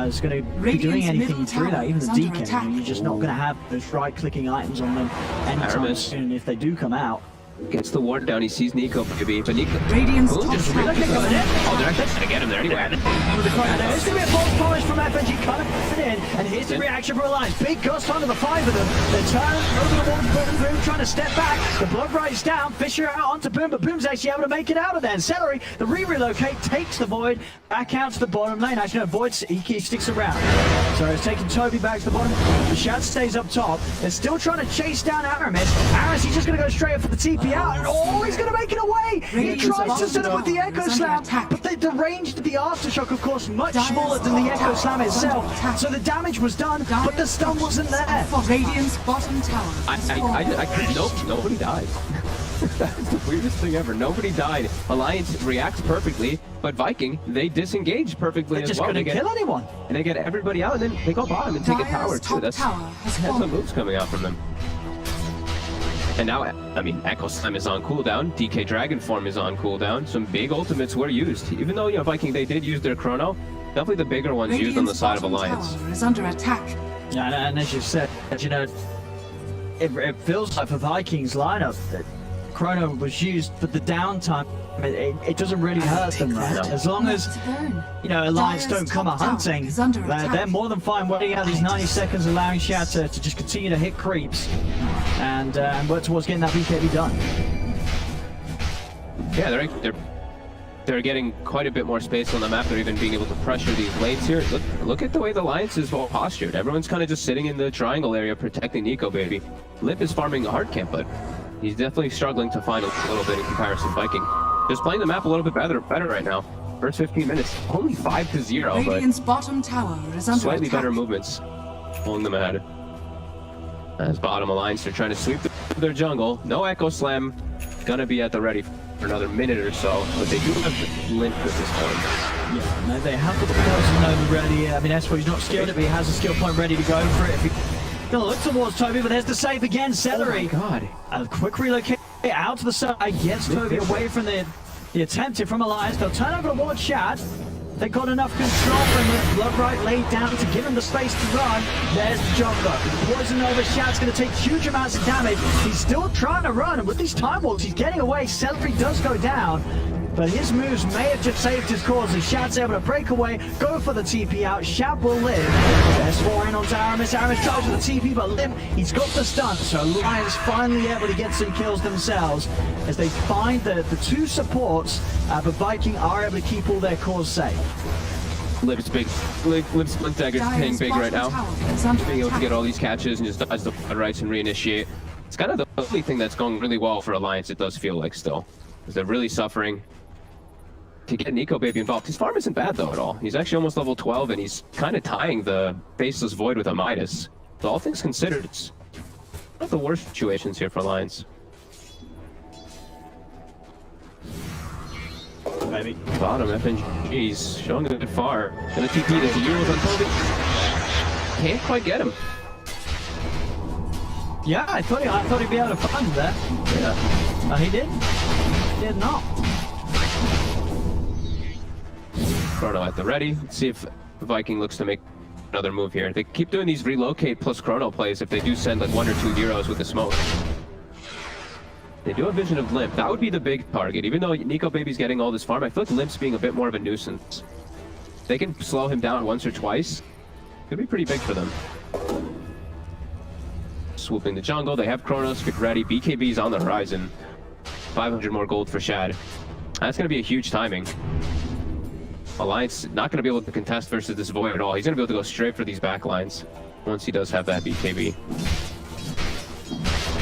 Speaker 6: is going to be doing anything through that. Even the DK, you know, you're just not going to have those right-clicking items on them anytime soon if they do come out.
Speaker 7: Gets the ward down, he sees Nico maybe, but Nico...
Speaker 1: Radiant's
Speaker 7: Ooh,
Speaker 1: top
Speaker 7: just
Speaker 1: tower
Speaker 7: really
Speaker 1: is under attack.
Speaker 7: Oh, they're actually gonna get him there anyway.
Speaker 6: There's going to be a false polish from FNG coming in, and here's the reaction from Alliance. Big gust onto the 5 of them. They turn over the wall to Boom, trying to step back. The blood rides down, Fisher out onto Boom, but Boom's actually able to make it out of there. And Celery, the relocate, takes the Void back out to the bottom lane. Actually, no, Void, he sticks around. So it's taking Toby back to the bottom. The Shad stays up top. They're still trying to chase down Aramis. Aramis, he's just going to go straight up for the TP out. And he's going to make it away. He tries to set up with the Echo Slam, but the range to the Aftershock, of course, much smaller than the Echo Slam itself. So the damage was done, but the stun wasn't there.
Speaker 1: Radiant's bottom tower.
Speaker 7: Nope, nobody died. That's the weirdest thing ever. Nobody died. Alliance reacts perfectly, but Viking, they disengage perfectly
Speaker 6: They
Speaker 7: as
Speaker 6: just
Speaker 7: well.
Speaker 6: couldn't
Speaker 7: They get,
Speaker 6: kill anyone.
Speaker 7: and they get everybody out, and then they go bottom and take a tower too. That's some moves coming out from them. And now, I mean, Echo Slam is on cooldown. DK Dragon Form is on cooldown. Some big ultimates were used. Even though, you know, Viking, they did use their Chrono. Definitely the bigger ones used on the side of Alliance.
Speaker 1: Is under attack.
Speaker 6: Yeah, and as you said, you know, it feels like for Vikings lineup that Chrono was used, but the downtime, it doesn't really hurt them, right? As long as, you know, Alliance don't come a-hunting, they're more than fine waiting out these 90 seconds, allowing Shad to just continue to hit creeps and work towards getting that BKB done.
Speaker 7: Yeah, they're getting quite a bit more space on the map. They're even being able to pressure these lanes here. Look at the way the Alliance is well postured. Everyone's kind of just sitting in the triangle area protecting Nico, baby. Lip is farming a hard camp, but he's definitely struggling to find a little bit in comparison to Viking. Just playing the map a little bit better right now. First 15 minutes, only 5-0,
Speaker 1: Radiant's
Speaker 7: but
Speaker 1: bottom tower is under
Speaker 7: slightly
Speaker 1: attack.
Speaker 7: better movements, pulling them ahead. As bottom Alliance, they're trying to sweep their jungle. No Echo Slam, gonna be at the ready for another minute or so, but they do have Limp at this point.
Speaker 6: Yeah, no, they have got the Poison Nova ready. I mean, he's not skilled it, but he has a skill point ready to go for it. Gonna look towards Toby, but there's the save again. Celery.
Speaker 7: Oh my God.
Speaker 6: A quick relocate out to the side, gets Toby away from the attempted from Alliance. They'll turn over towards Shad. They got enough control from the Blood Right laid down to give him the space to run. There's the jumper. Poison over. Shad's going to take huge amounts of damage. He's still trying to run, and with these time walks, he's getting away. Celery does go down, but his moves may have just saved his cause as Shad's able to break away, go for the TP out. Shad will live. They're scoring onto Aramis. Aramis tries with the TP, but Limp, he's got the stun. So Alliance finally able to get some kills themselves as they find the two supports, but Viking are able to keep all their cores safe.
Speaker 7: Limp's big. Limp's Blink Dagger's paying big right now. Being able to get all these catches and just dodge the blood rights and reinitiate. It's kind of the only thing that's going really well for Alliance, it does feel like still. Because they're really suffering to get Nico Baby involved. His farm isn't bad though at all. He's actually almost level 12 and he's kind of tying the Faceless Void with a Midas. So all things considered, it's not the worst situations here for Alliance.
Speaker 6: Maybe.
Speaker 7: Bottom FNG's showing a bit far. And the TP, there's a Euros on Toby. Can't quite get him.
Speaker 6: Yeah, I thought he'd be able to find that.
Speaker 7: Yeah.
Speaker 6: But he did. He did not.
Speaker 7: Chrono at the ready. Let's see if Viking looks to make another move here. They keep doing these relocate plus Chrono plays if they do send like 1 or 2 heroes with the smoke. They do have Vision of Limp. That would be the big target. Even though Nico Baby's getting all this farm, I feel like Limp's being a bit more of a nuisance. They can slow him down once or twice. Could be pretty big for them. Swooping the jungle. They have Chronos get ready. BKB's on the horizon. 500 more gold for Shad. That's going to be a huge timing. Alliance not going to be able to contest versus this Void at all. He's going to be able to go straight for these backlines once he does have that BKB.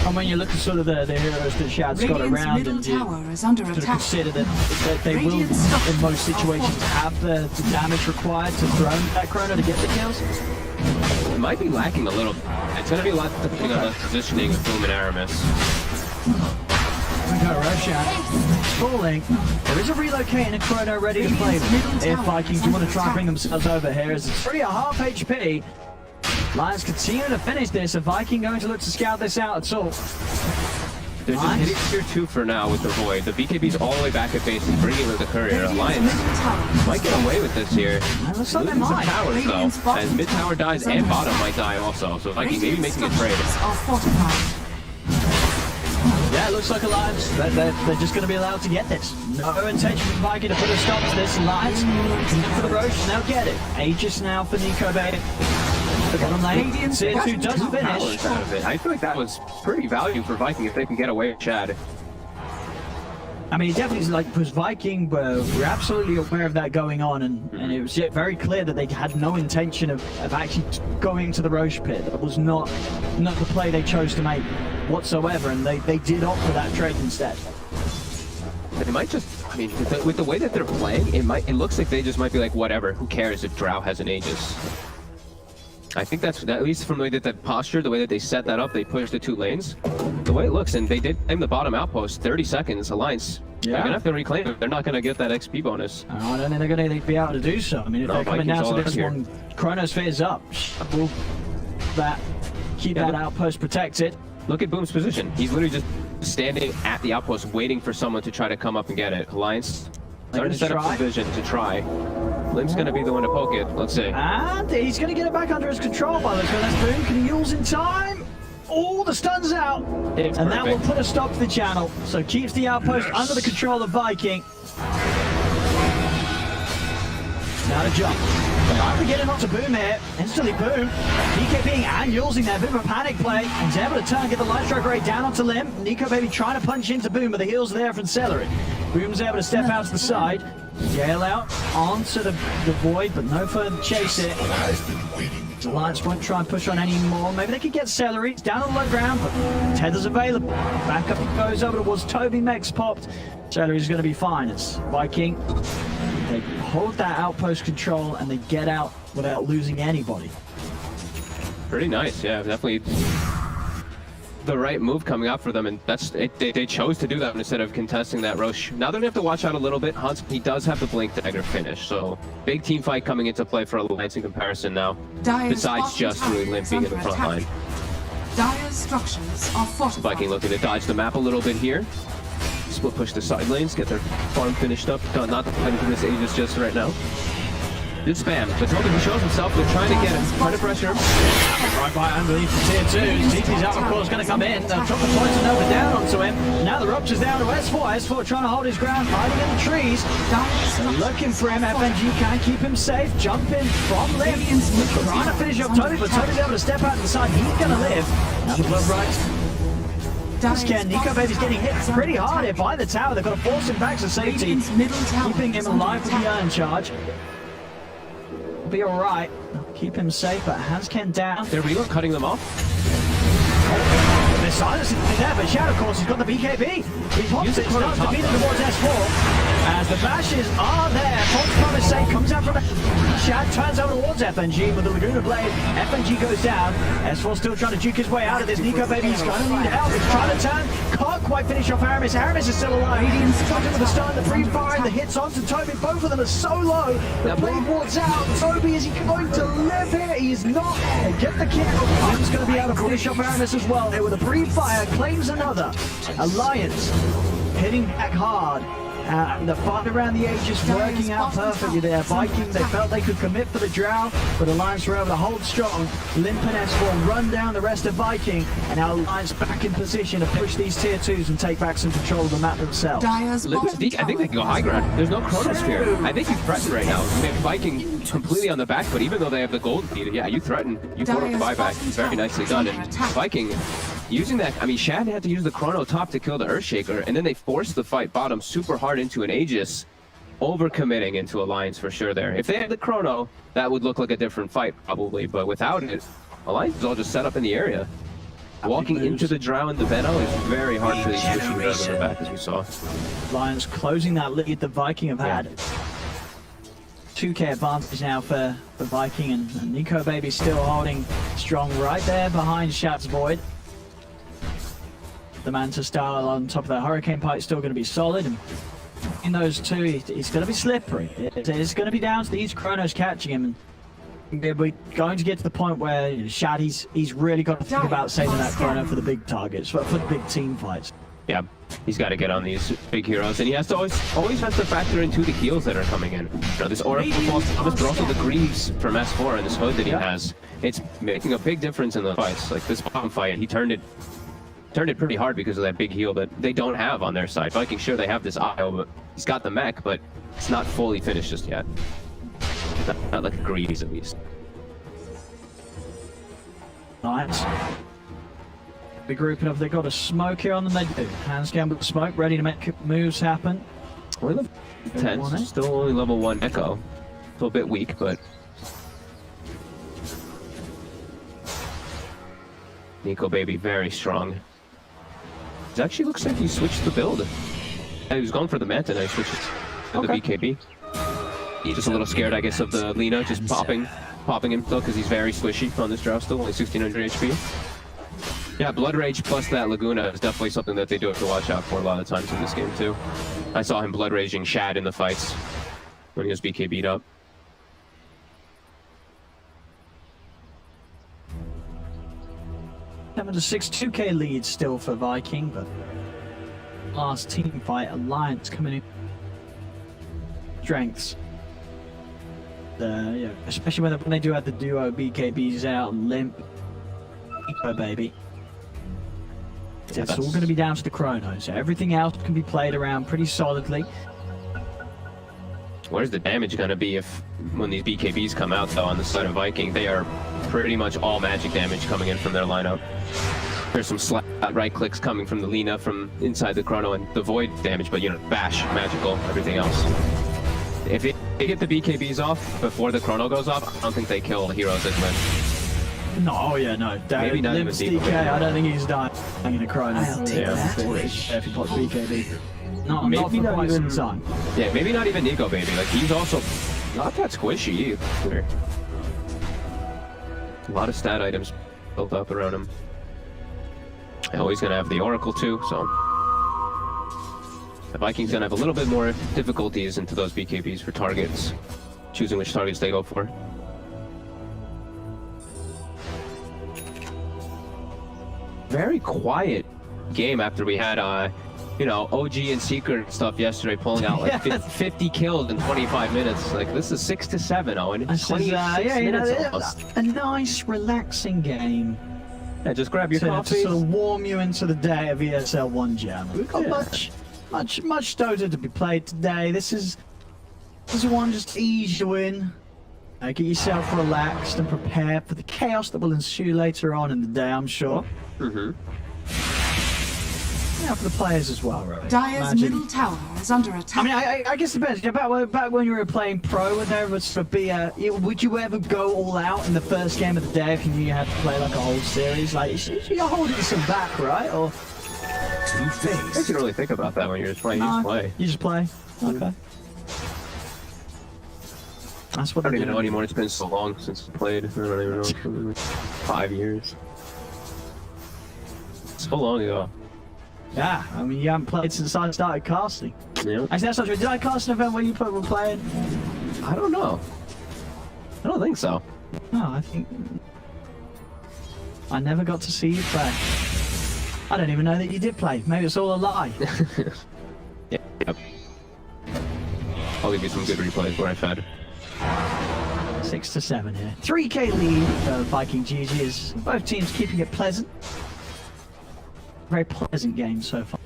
Speaker 6: And when you look at sort of the heroes that Shad's got around him,
Speaker 1: tower is under
Speaker 6: sort of
Speaker 1: attack.
Speaker 6: consider that they will, in most situations, have the damage required to throw that Chrono to get the kills.
Speaker 7: It might be lacking a little. It's going to be a lot depending on the positioning of Boom and Aramis.
Speaker 6: Go Roshan. Falling. There is a relocate and a chrono ready to play if Vikings do want to try and bring themselves over here. As it's 3.5 HP. Lions continue to finish this. A Viking going to look to scout this out at all.
Speaker 7: They're just hitting tier 2 for now with the Void. The BKB's all the way back at base and bringing with the courier. Alliance might get away with this here.
Speaker 6: Looks like they
Speaker 7: Losing some
Speaker 6: might.
Speaker 7: towers though. And mid tower dies and bottom might die also. So Viking maybe making a trade.
Speaker 1: Are fortified.
Speaker 6: Yeah, it looks like Alliance, they're just going to be allowed to get this. No intention from Viking to put a stop to this. Alliance, for the Roche, they'll get it. Aegis now for Nico Bay. The bottom lane, tier 2 does finish.
Speaker 7: Powers out of it. I feel like that was pretty value for Viking if they can get away with Chad.
Speaker 6: I mean, it definitely like was Viking were absolutely aware of that going on, and it was very clear that they had no intention of actually going to the Roche pit. That was not the play they chose to make whatsoever, and they did opt for that trade instead.
Speaker 7: They might just, I mean, with the way that they're playing, it looks like they just might be like, whatever, who cares if Drow has an Aegis. I think that's, at least from the way that that posture, the way that they set that up, they pushed the 2 lanes. The way it looks, and they did aim the bottom outpost, 30 seconds, Alliance.
Speaker 6: Yeah.
Speaker 7: They're gonna have to reclaim it. They're not gonna get that XP bonus.
Speaker 6: I don't think they're going to be able to do so. I mean, if
Speaker 7: No,
Speaker 6: they're coming
Speaker 7: Vikings
Speaker 6: down
Speaker 7: all
Speaker 6: to
Speaker 7: out
Speaker 6: this
Speaker 7: here.
Speaker 6: one, Chronosphere's up. Will that keep that outpost protected?
Speaker 7: Look at Boom's position. He's literally just standing at the outpost waiting for someone to try to come up and get it. Alliance starting to set up some vision to try. Lim's gonna be the one to poke it. Let's see.
Speaker 6: And he's going to get it back under his control by the goodness. Boom, can he use in time? All the stuns out,
Speaker 7: It's
Speaker 6: and that will
Speaker 7: perfect.
Speaker 6: put a stop to the channel. So keeps the outpost under the control of Viking. Now to jump. Finally getting onto Boom here. Instantly Boom. BKB and using that bit of a panic play. And he's able to turn, get the light strike rate down onto Lim. Nico Baby trying to punch into Boom, but the heals there from Celery. Boom's able to step out to the side. Gale out onto the Void, but no further chase it. Alliance won't try and push on anymore. Maybe they could get Celery. It's down on the low ground, but Tether's available. Back up he goes over towards Toby. Mech's popped. Celery's going to be fine. It's Viking. They hold that outpost control and they get out without losing anybody.
Speaker 7: Pretty nice, yeah, definitely the right move coming out for them, and that's it. They chose to do that instead of contesting that Roche. Now they're gonna have to watch out a little bit. Hunt, he does have the Blink Dagger finish, so big team fight coming into play for Alliance in comparison now.
Speaker 1: Dire's
Speaker 7: Besides
Speaker 1: bottom
Speaker 7: just
Speaker 1: tower
Speaker 7: really
Speaker 1: is
Speaker 7: limping in the
Speaker 1: under
Speaker 7: front
Speaker 1: attack.
Speaker 7: line.
Speaker 1: Dire's structures are fortified.
Speaker 7: Viking looking to dodge the map a little bit here. Split push the side lanes, get their farm finished up. Not fighting for this Aegis just right now. Good spam. But Toby, who shows himself, they're trying to get him, trying to pressure him.
Speaker 6: Right by underneath the tier 2. ZT's out, of course, going to come in. They'll drop the points and over down onto him. Now the Rupture's down to S4. S4 trying to hold his ground, hiding in the trees. Looking for him. FNG can't keep him safe. Jumping from Lim. Trying to finish up Toby, but Toby's able to step out to the side. He's going to live. Now the blood right. Nico Baby's getting hit pretty hard here by the tower. They've got to force him back to safety, keeping him alive with the iron charge. Be alright. Keep him safe, but Hansken down.
Speaker 7: They're reload cutting them off.
Speaker 6: There's silence in there, but Shadow, of course, he's got the BKB. He pops it, starts to beat it towards S4. As the bashes are there, False Promise Save comes out from it. Shad turns over towards FNG with the Laguna Blade. FNG goes down. S4 still trying to juke his way out of this. Nico Baby's going to need help. He's trying to turn. Can't quite finish off Aramis. Aramis is still alive. Stuck with the stun, the free fire, and the hits onto Toby. Both of them are so low. The blade wards out. Toby, is he going to live here? He is not. They get the kill. He's going to be able to finish off Aramis as well here with a free fire. Claims another. Alliance hitting back hard. The fight around the Aegis working out perfectly there. Viking, they felt they could commit for the Drow, but Alliance were able to hold strong. Limp and S4 run down the rest of Viking, and now Alliance back in position to push these tier 2s and take back some control of the map themselves.
Speaker 1: Dire's
Speaker 7: I
Speaker 1: bottom
Speaker 7: think they can go high ground. There's no Chronosphere. I think you threaten right now. I mean, Viking completely on the back, but even though they have the gold lead, yeah, you threaten. You put up the buyback. Very nicely done. And Viking using that, I mean, Shad had to use the Chrono top to kill the Earthshaker, and then they forced the fight bottom super hard into an Aegis, overcommitting into Alliance for sure there. If they had the Chrono, that would look like a different fight probably, but without it, Alliance is all just set up in the area. Walking into the Drow and the Veno is very hard for these pushing guys on the back, as we saw.
Speaker 6: Alliance closing that lead the Viking have had. 2k advantage now for Viking, and Nico Baby still holding strong right there behind Shad's Void. the Manta style on top of that Hurricane Pike still going to be solid. And in those two, he's going to be slippery. It's going to be down to these Chronos catching him. And we're going to get to the point where Shad, he's really got to think about saving that Chrono for the big targets, for the big team fights.
Speaker 7: Yeah, he's got to get on these big heroes, and he has to always has to factor into the heals that are coming in. You know, this Aura from Thomas, but also the Greaves from S4 and this hood that he has. It's making a big difference in the fights. Like this bottom fight, he turned it pretty hard because of that big heal that they don't have on their side. Viking, sure, they have this IO, but he's got the mech, but it's not fully finished just yet. Not like the Greaves, at least.
Speaker 6: Nice. Big grouping up. They got a smoke here on them. They do. Hands down with the smoke, ready to make moves happen.
Speaker 7: Only level 10, still only level 1 Echo. Still a bit weak, but Nico Baby very strong. It actually looks like he switched the build. He was going for the Manta, now he switches to the BKB. He's just a little scared, I guess, of the Lina just popping him though, because he's very squishy on this draft still, only 1600 HP. Yeah, Blood Rage plus that Laguna is definitely something that they do have to watch out for a lot of times in this game too. I saw him Blood Raging Shad in the fights when he was BKB'd up.
Speaker 6: Having a 6-2k lead still for Viking, but last team fight, Alliance coming in. Strengths. Yeah, especially when they do have the duo BKBs out, Limp, Nico Baby. It's all going to be down to the Chronos. So everything else can be played around pretty solidly.
Speaker 7: Where's the damage going to be when these BKBs come out though on the side of Viking? They are pretty much all magic damage coming in from their lineup. There's some slap right clicks coming from the Lina from inside the Chrono and the Void damage, but you know, bash, magical, everything else. If they get the BKBs off before the Chrono goes off, I don't think they kill heroes as much.
Speaker 6: No, oh yeah, no.
Speaker 7: Maybe not even
Speaker 6: DK, I don't think he's dying in a Chrono.
Speaker 1: I'll take that.
Speaker 6: If he pops BKB. Not
Speaker 7: Maybe
Speaker 6: for
Speaker 7: not
Speaker 6: quite
Speaker 7: even
Speaker 6: some time.
Speaker 7: Yeah, maybe not even Nico Baby. Like he's also not that squishy either. A lot of stat items built up around him. Oh, he's gonna have the Oracle too, so the Vikings gonna have a little bit more difficulties into those BKBs for targets, choosing which targets they go for. Very quiet game after we had you know, OG and Secret and stuff yesterday pulling out like 50 kills in 25 minutes. Like this is 6-7, Owen.
Speaker 6: This is,
Speaker 7: 26 minutes almost.
Speaker 6: a nice, relaxing game.
Speaker 7: Yeah, just grab your
Speaker 6: to
Speaker 7: coffee.
Speaker 6: sort of warm you into the day of ESL 1 Jam. We've got much Dota to be played today. This is one just ease you in. Get yourself relaxed and prepare for the chaos that will ensue later on in the day, I'm sure. Yeah, for the players as well, right?
Speaker 1: Dire's middle tower is under attack.
Speaker 6: I mean, I guess it depends. Back when you were playing pro, would there sort of be would you ever go all out in the first game of the day if you knew you had to play like a whole series? Like, you're holding some back, right? Or
Speaker 7: I didn't really think about that when you're just playing. You just play.
Speaker 6: You just play. Okay. That's what
Speaker 7: I don't even know anymore. It's been so long since I played. I don't even know. 5 years. So long ago.
Speaker 6: Yeah, I mean, you haven't played since I started casting.
Speaker 7: Yeah.
Speaker 6: Actually, that's not true. Did I cast an event where you were playing?
Speaker 7: I don't know. I don't think so.
Speaker 6: No, I think I never got to see you play. I don't even know that you did play. Maybe it's all a lie.
Speaker 7: Yeah. Yep. I'll give you some good replays where I've had.
Speaker 6: 6-7 here. 3k lead for Viking GG is both teams keeping it pleasant. Very pleasant game so far.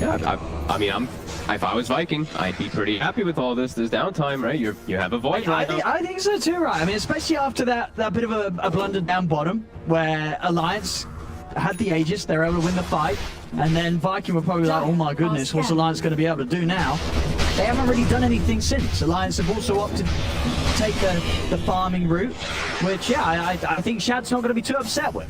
Speaker 7: Yeah, I mean, if I was Viking, I'd be pretty happy with all this downtime, right? You have a Void right now.
Speaker 6: I think so too, right? I mean, especially after that bit of a blunder down bottom, where Alliance had the Aegis, they were able to win the fight, and then Viking were probably like, oh my goodness, what's Alliance going to be able to do now? They haven't really done anything since. Alliance have also opted to take the farming route, which, yeah, I think Shad's not going to be too upset with.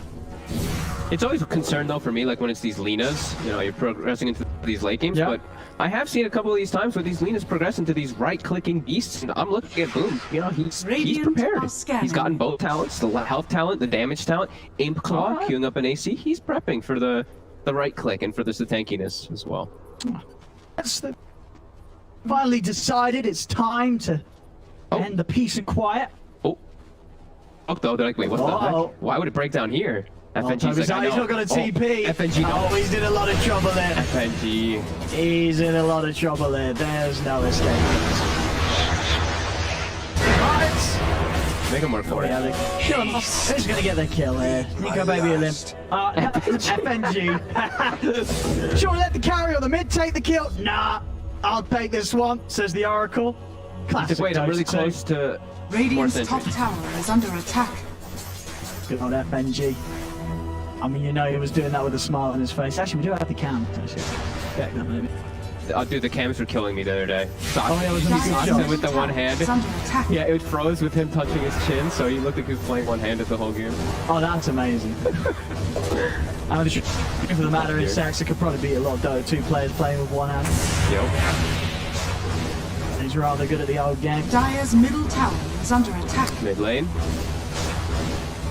Speaker 7: It's always a concern though for me, like when it's these Linas, you know, you're progressing into these late games, but I have seen a couple of these times where these Linas progress into these right-clicking beasts, and I'm looking at Boom, you know, he's prepared. He's gotten both talents, the health talent, the damage talent, Imp Claw, queuing up an AC, he's prepping for the the right click and for this the tankiness as well.
Speaker 6: Finally decided it's time to end the peace and quiet.
Speaker 7: Oh, though they're like, wait, what the heck? Why would it break down here? FNG's like,
Speaker 6: he's not going to TP.
Speaker 7: FNG,
Speaker 6: oh, he's in a lot of trouble there.
Speaker 7: FNG.
Speaker 6: He's in a lot of trouble there. There's no escape. Right.
Speaker 7: Make him work for it.
Speaker 6: Kill him off. Who's going to get the kill here? Nico Baby Limp. FNG. Sure, let the carry on the mid take the kill. Nah, I'll take this one, says the Oracle. Classic.
Speaker 7: Wait, I'm really close to
Speaker 1: Radiant's top tower is under attack.
Speaker 6: Good old FNG. I mean, you know he was doing that with a smile on his face. Actually, we do have the cam. Check that maybe.
Speaker 7: Dude, the cams were killing me the other day.
Speaker 6: Yeah, it was a good
Speaker 7: Socked
Speaker 6: shot.
Speaker 7: him with the one hand.
Speaker 1: Is under attack.
Speaker 7: Yeah, it froze with him touching his chin, so he looked like he was playing one-handed the whole game.
Speaker 6: Oh, that's amazing. And the truth of the matter is, Saxa could probably beat a lot of Dota 2 players playing with one hand.
Speaker 7: Yep.
Speaker 6: He's rather good at the old game.
Speaker 1: Dire's middle tower is under attack.
Speaker 7: Mid lane.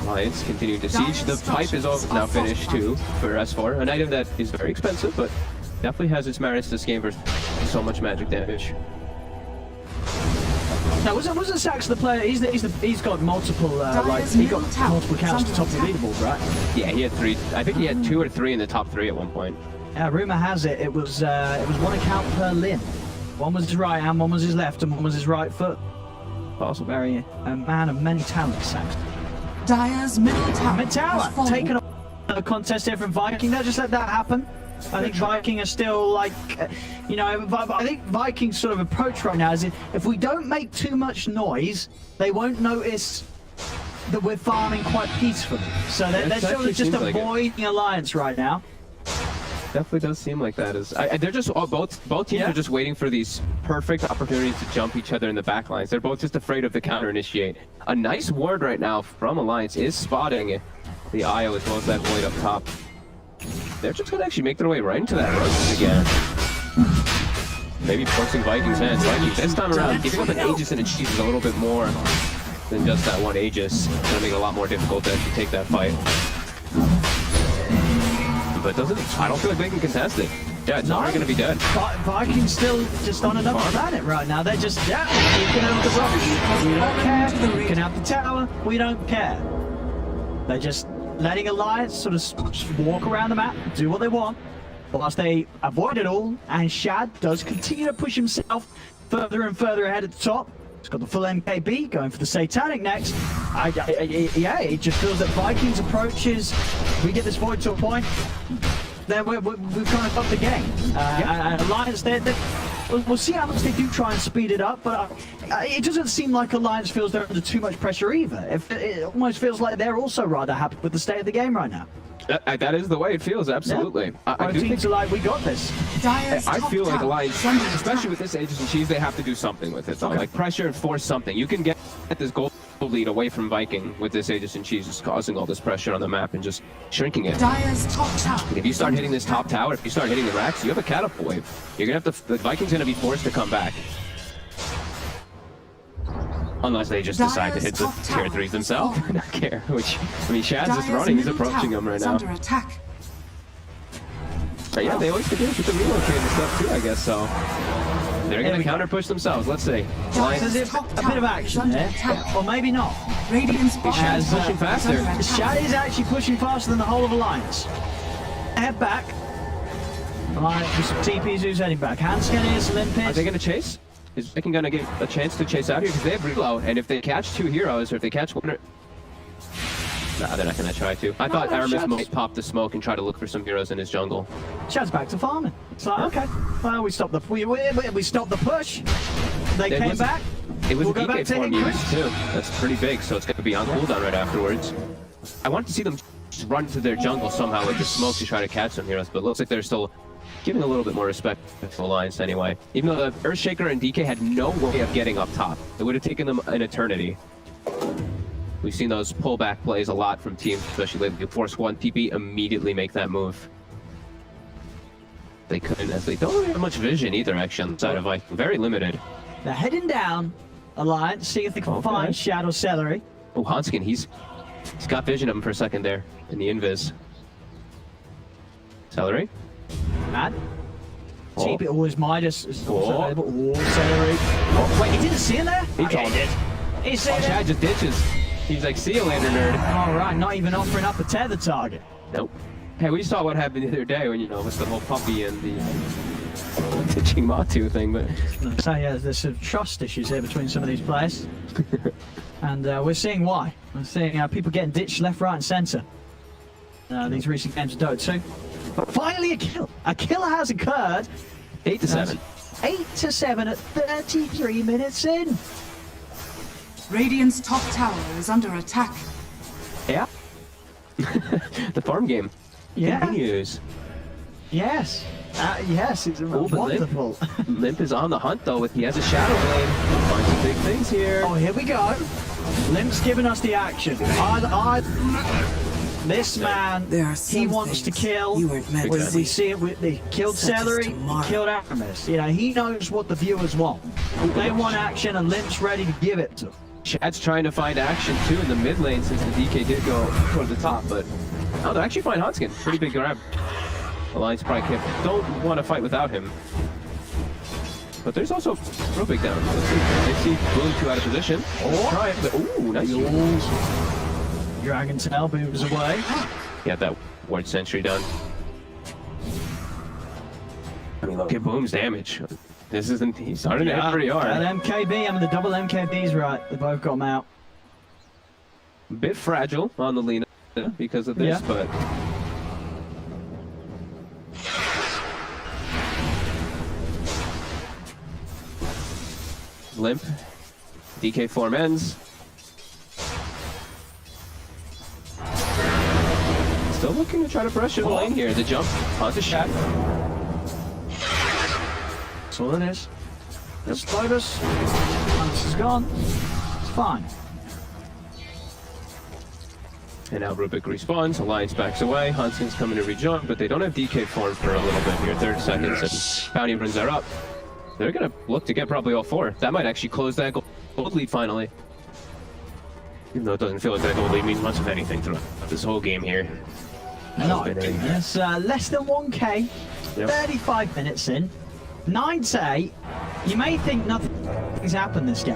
Speaker 7: Lions continue to siege. The pipe is also now finished too for S4. An item that is very expensive, but definitely has its merits this game versus so much magic damage.
Speaker 6: Now, wasn't Sax the player? He's got multiple he got multiple counts to top of the leaderboard, right?
Speaker 7: Yeah, he had 3. I think he had 2 or 3 in the top 3 at one point.
Speaker 6: Rumor has it was one account per limb. One was his right hand, one was his left, and one was his right foot.
Speaker 7: Possible.
Speaker 6: Very a man of many talents, Sax.
Speaker 1: Dire's middle tower.
Speaker 6: Mid tower taking a contest here from Viking. They'll just let that happen. I think Viking are still like, I think Viking's sort of approach right now is if we don't make too much noise, they won't notice that we're farming quite peacefully. So they're sort of just avoiding alliance right now.
Speaker 7: Definitely does seem like that. They're just both teams are just waiting for these perfect opportunities to jump each other in the back lines. They're both just afraid of the counter initiate. A nice ward right now from Alliance is spotting the IO as well as that void up top. They're just gonna actually make their way right into that roast again. Maybe forcing Vikings' hands. Vikings this time around giving up an Aegis and a cheese is a little bit more than just that one Aegis. It's gonna make it a lot more difficult to actually take that fight. But I don't feel like they can contest it. Yeah, it's already gonna be dead.
Speaker 6: Vikings still just on another planet right now. They're just, you can have the rush. We don't care. You can have the tower. We don't care. They're just letting Alliance sort of walk around the map, do what they want, whilst they avoid it all, and Shad does continue to push himself further and further ahead at the top. He's got the full MKB, going for the Satanic next. Yeah, it just feels that Vikings' approach is, we get this void to a point, then we've kind of got the game. And Alliance, we'll see how much they do try and speed it up, but it doesn't seem like Alliance feels they're under too much pressure either. It almost feels like they're also rather happy with the state of the game right now.
Speaker 7: That is the way it feels, absolutely.
Speaker 6: Yeah. I do think like we got this.
Speaker 7: I feel like Alliance, especially with this Aegis and Cheese, they have to do something with it. So, like pressure and force something. You can get this gold lead away from Viking with this Aegis and Cheese just causing all this pressure on the map and just shrinking it.
Speaker 1: Dire's top tower.
Speaker 7: If you start hitting this top tower, if you start hitting the racks, you have a catapult wave. You're gonna have to. The Vikings gonna be forced to come back. Unless they just decide to hit the tier 3s themselves. I don't care. Which, I mean, Shad's just running. He's approaching them right now.
Speaker 1: Under attack.
Speaker 7: But yeah, they always begin with the relocate and stuff too, I guess, so. They're going to counter push themselves. Let's see.
Speaker 6: There's a bit of action there. Or maybe not.
Speaker 1: Radiant's
Speaker 7: Shad's pushing faster.
Speaker 6: Shad is actually pushing faster than the whole of Alliance. Head back. Alliance with some TPs who's heading back. Handscan is Olympus.
Speaker 7: Are they going to chase? Is Viking gonna get a chance to chase out here? Because they have reload, and if they catch 2 heroes, or if they catch one, nah, they're not gonna try to. I thought Aramis might pop the smoke and try to look for some heroes in his jungle.
Speaker 6: Shad's back to farming. It's like, okay, well, we stopped the push. They came back.
Speaker 7: It was
Speaker 6: we'll
Speaker 7: a DK form used too. That's pretty big, so it's gonna be on cooldown right afterwards. I want to see them just run to their jungle somehow with the smoke to try to catch some heroes, but it looks like they're still giving a little bit more respect to Alliance anyway. Even though the Earthshaker and DK had no way of getting up top. It would have taken them an eternity. We've seen those pullback plays a lot from teams, especially lately. Force 1 TP, immediately make that move. They couldn't, as they don't really have much vision either, actually, on the side of Viking. Very limited.
Speaker 6: They're heading down, Alliance, see if they can find Shadow Celery.
Speaker 7: Oh, Hanskin, he's got vision of him for a second there, in the invis. Celery.
Speaker 6: Mad.
Speaker 7: Oh.
Speaker 6: Cheap it always Midas.
Speaker 7: Oh.
Speaker 6: Celery. Oh, wait, he didn't see it there?
Speaker 7: He
Speaker 6: Oh, yeah,
Speaker 7: told
Speaker 6: he did. He said it.
Speaker 7: Chad just ditches. He's like, see you later, nerd.
Speaker 6: All right, not even offering up a tether target.
Speaker 7: Nope. Hey, we saw what happened the other day when, you know, with the whole puppy and the ditching Matu thing, but...
Speaker 6: So yeah, there's some trust issues here between some of these players. And we're seeing why. We're seeing people getting ditched left, right and centre. These recent games of Dota 2. But finally a kill. A kill has occurred.
Speaker 7: 8-7.
Speaker 6: 8-7 at 33 minutes in.
Speaker 1: Radiant's top tower is under attack.
Speaker 7: Yeah. The farm game
Speaker 6: Yeah.
Speaker 7: continues.
Speaker 6: Yes. Yes, it's
Speaker 7: but Limp-
Speaker 6: wonderful.
Speaker 7: Limp is on the hunt, though. He has a Shadow Blade. Find some big things here.
Speaker 6: Oh, here we go. Limp's giving us the action. This man, he wants to kill. We see it. They killed Celery, he killed Aramis. You know, he knows what the viewers want. They want action, and Limp's ready to give it to them.
Speaker 7: Chad's trying to find action, too, in the mid lane since the DK did go toward the top, but... Oh, they actually find Hanskin. Pretty big grab. Alliance probably don't want to fight without him. But there's also Rubik down. They see Boom 2 out of position. Oh, try it, but ooh, nice.
Speaker 6: Dragon Tail moves away.
Speaker 7: Got that ward sentry done. I mean, look at Boom's damage. This isn't. He's starting to hit pretty hard.
Speaker 6: That MKB, I mean, the double MKB's right. They both got him out.
Speaker 7: A bit fragile on the Lina because of this,
Speaker 6: Yeah.
Speaker 7: but. Limp. DK form ends. Still looking to try to pressure the lane here. The jump onto Shaq.
Speaker 6: That's all it is. Just Lotus. Once is gone. It's fine.
Speaker 7: And now Rubik respawns. Alliance backs away. Hanskin's coming to rejoin, but they don't have DK form for a little bit here. 30 seconds, and Bounty runs are up. They're gonna look to get probably all 4. That might actually close that gold lead finally. Even though it doesn't feel like that gold lead means much of anything throughout this whole game here.
Speaker 6: No, it's less than 1k.
Speaker 7: Yep.
Speaker 6: 35 minutes in. 9-8. You may think nothing's happened this game,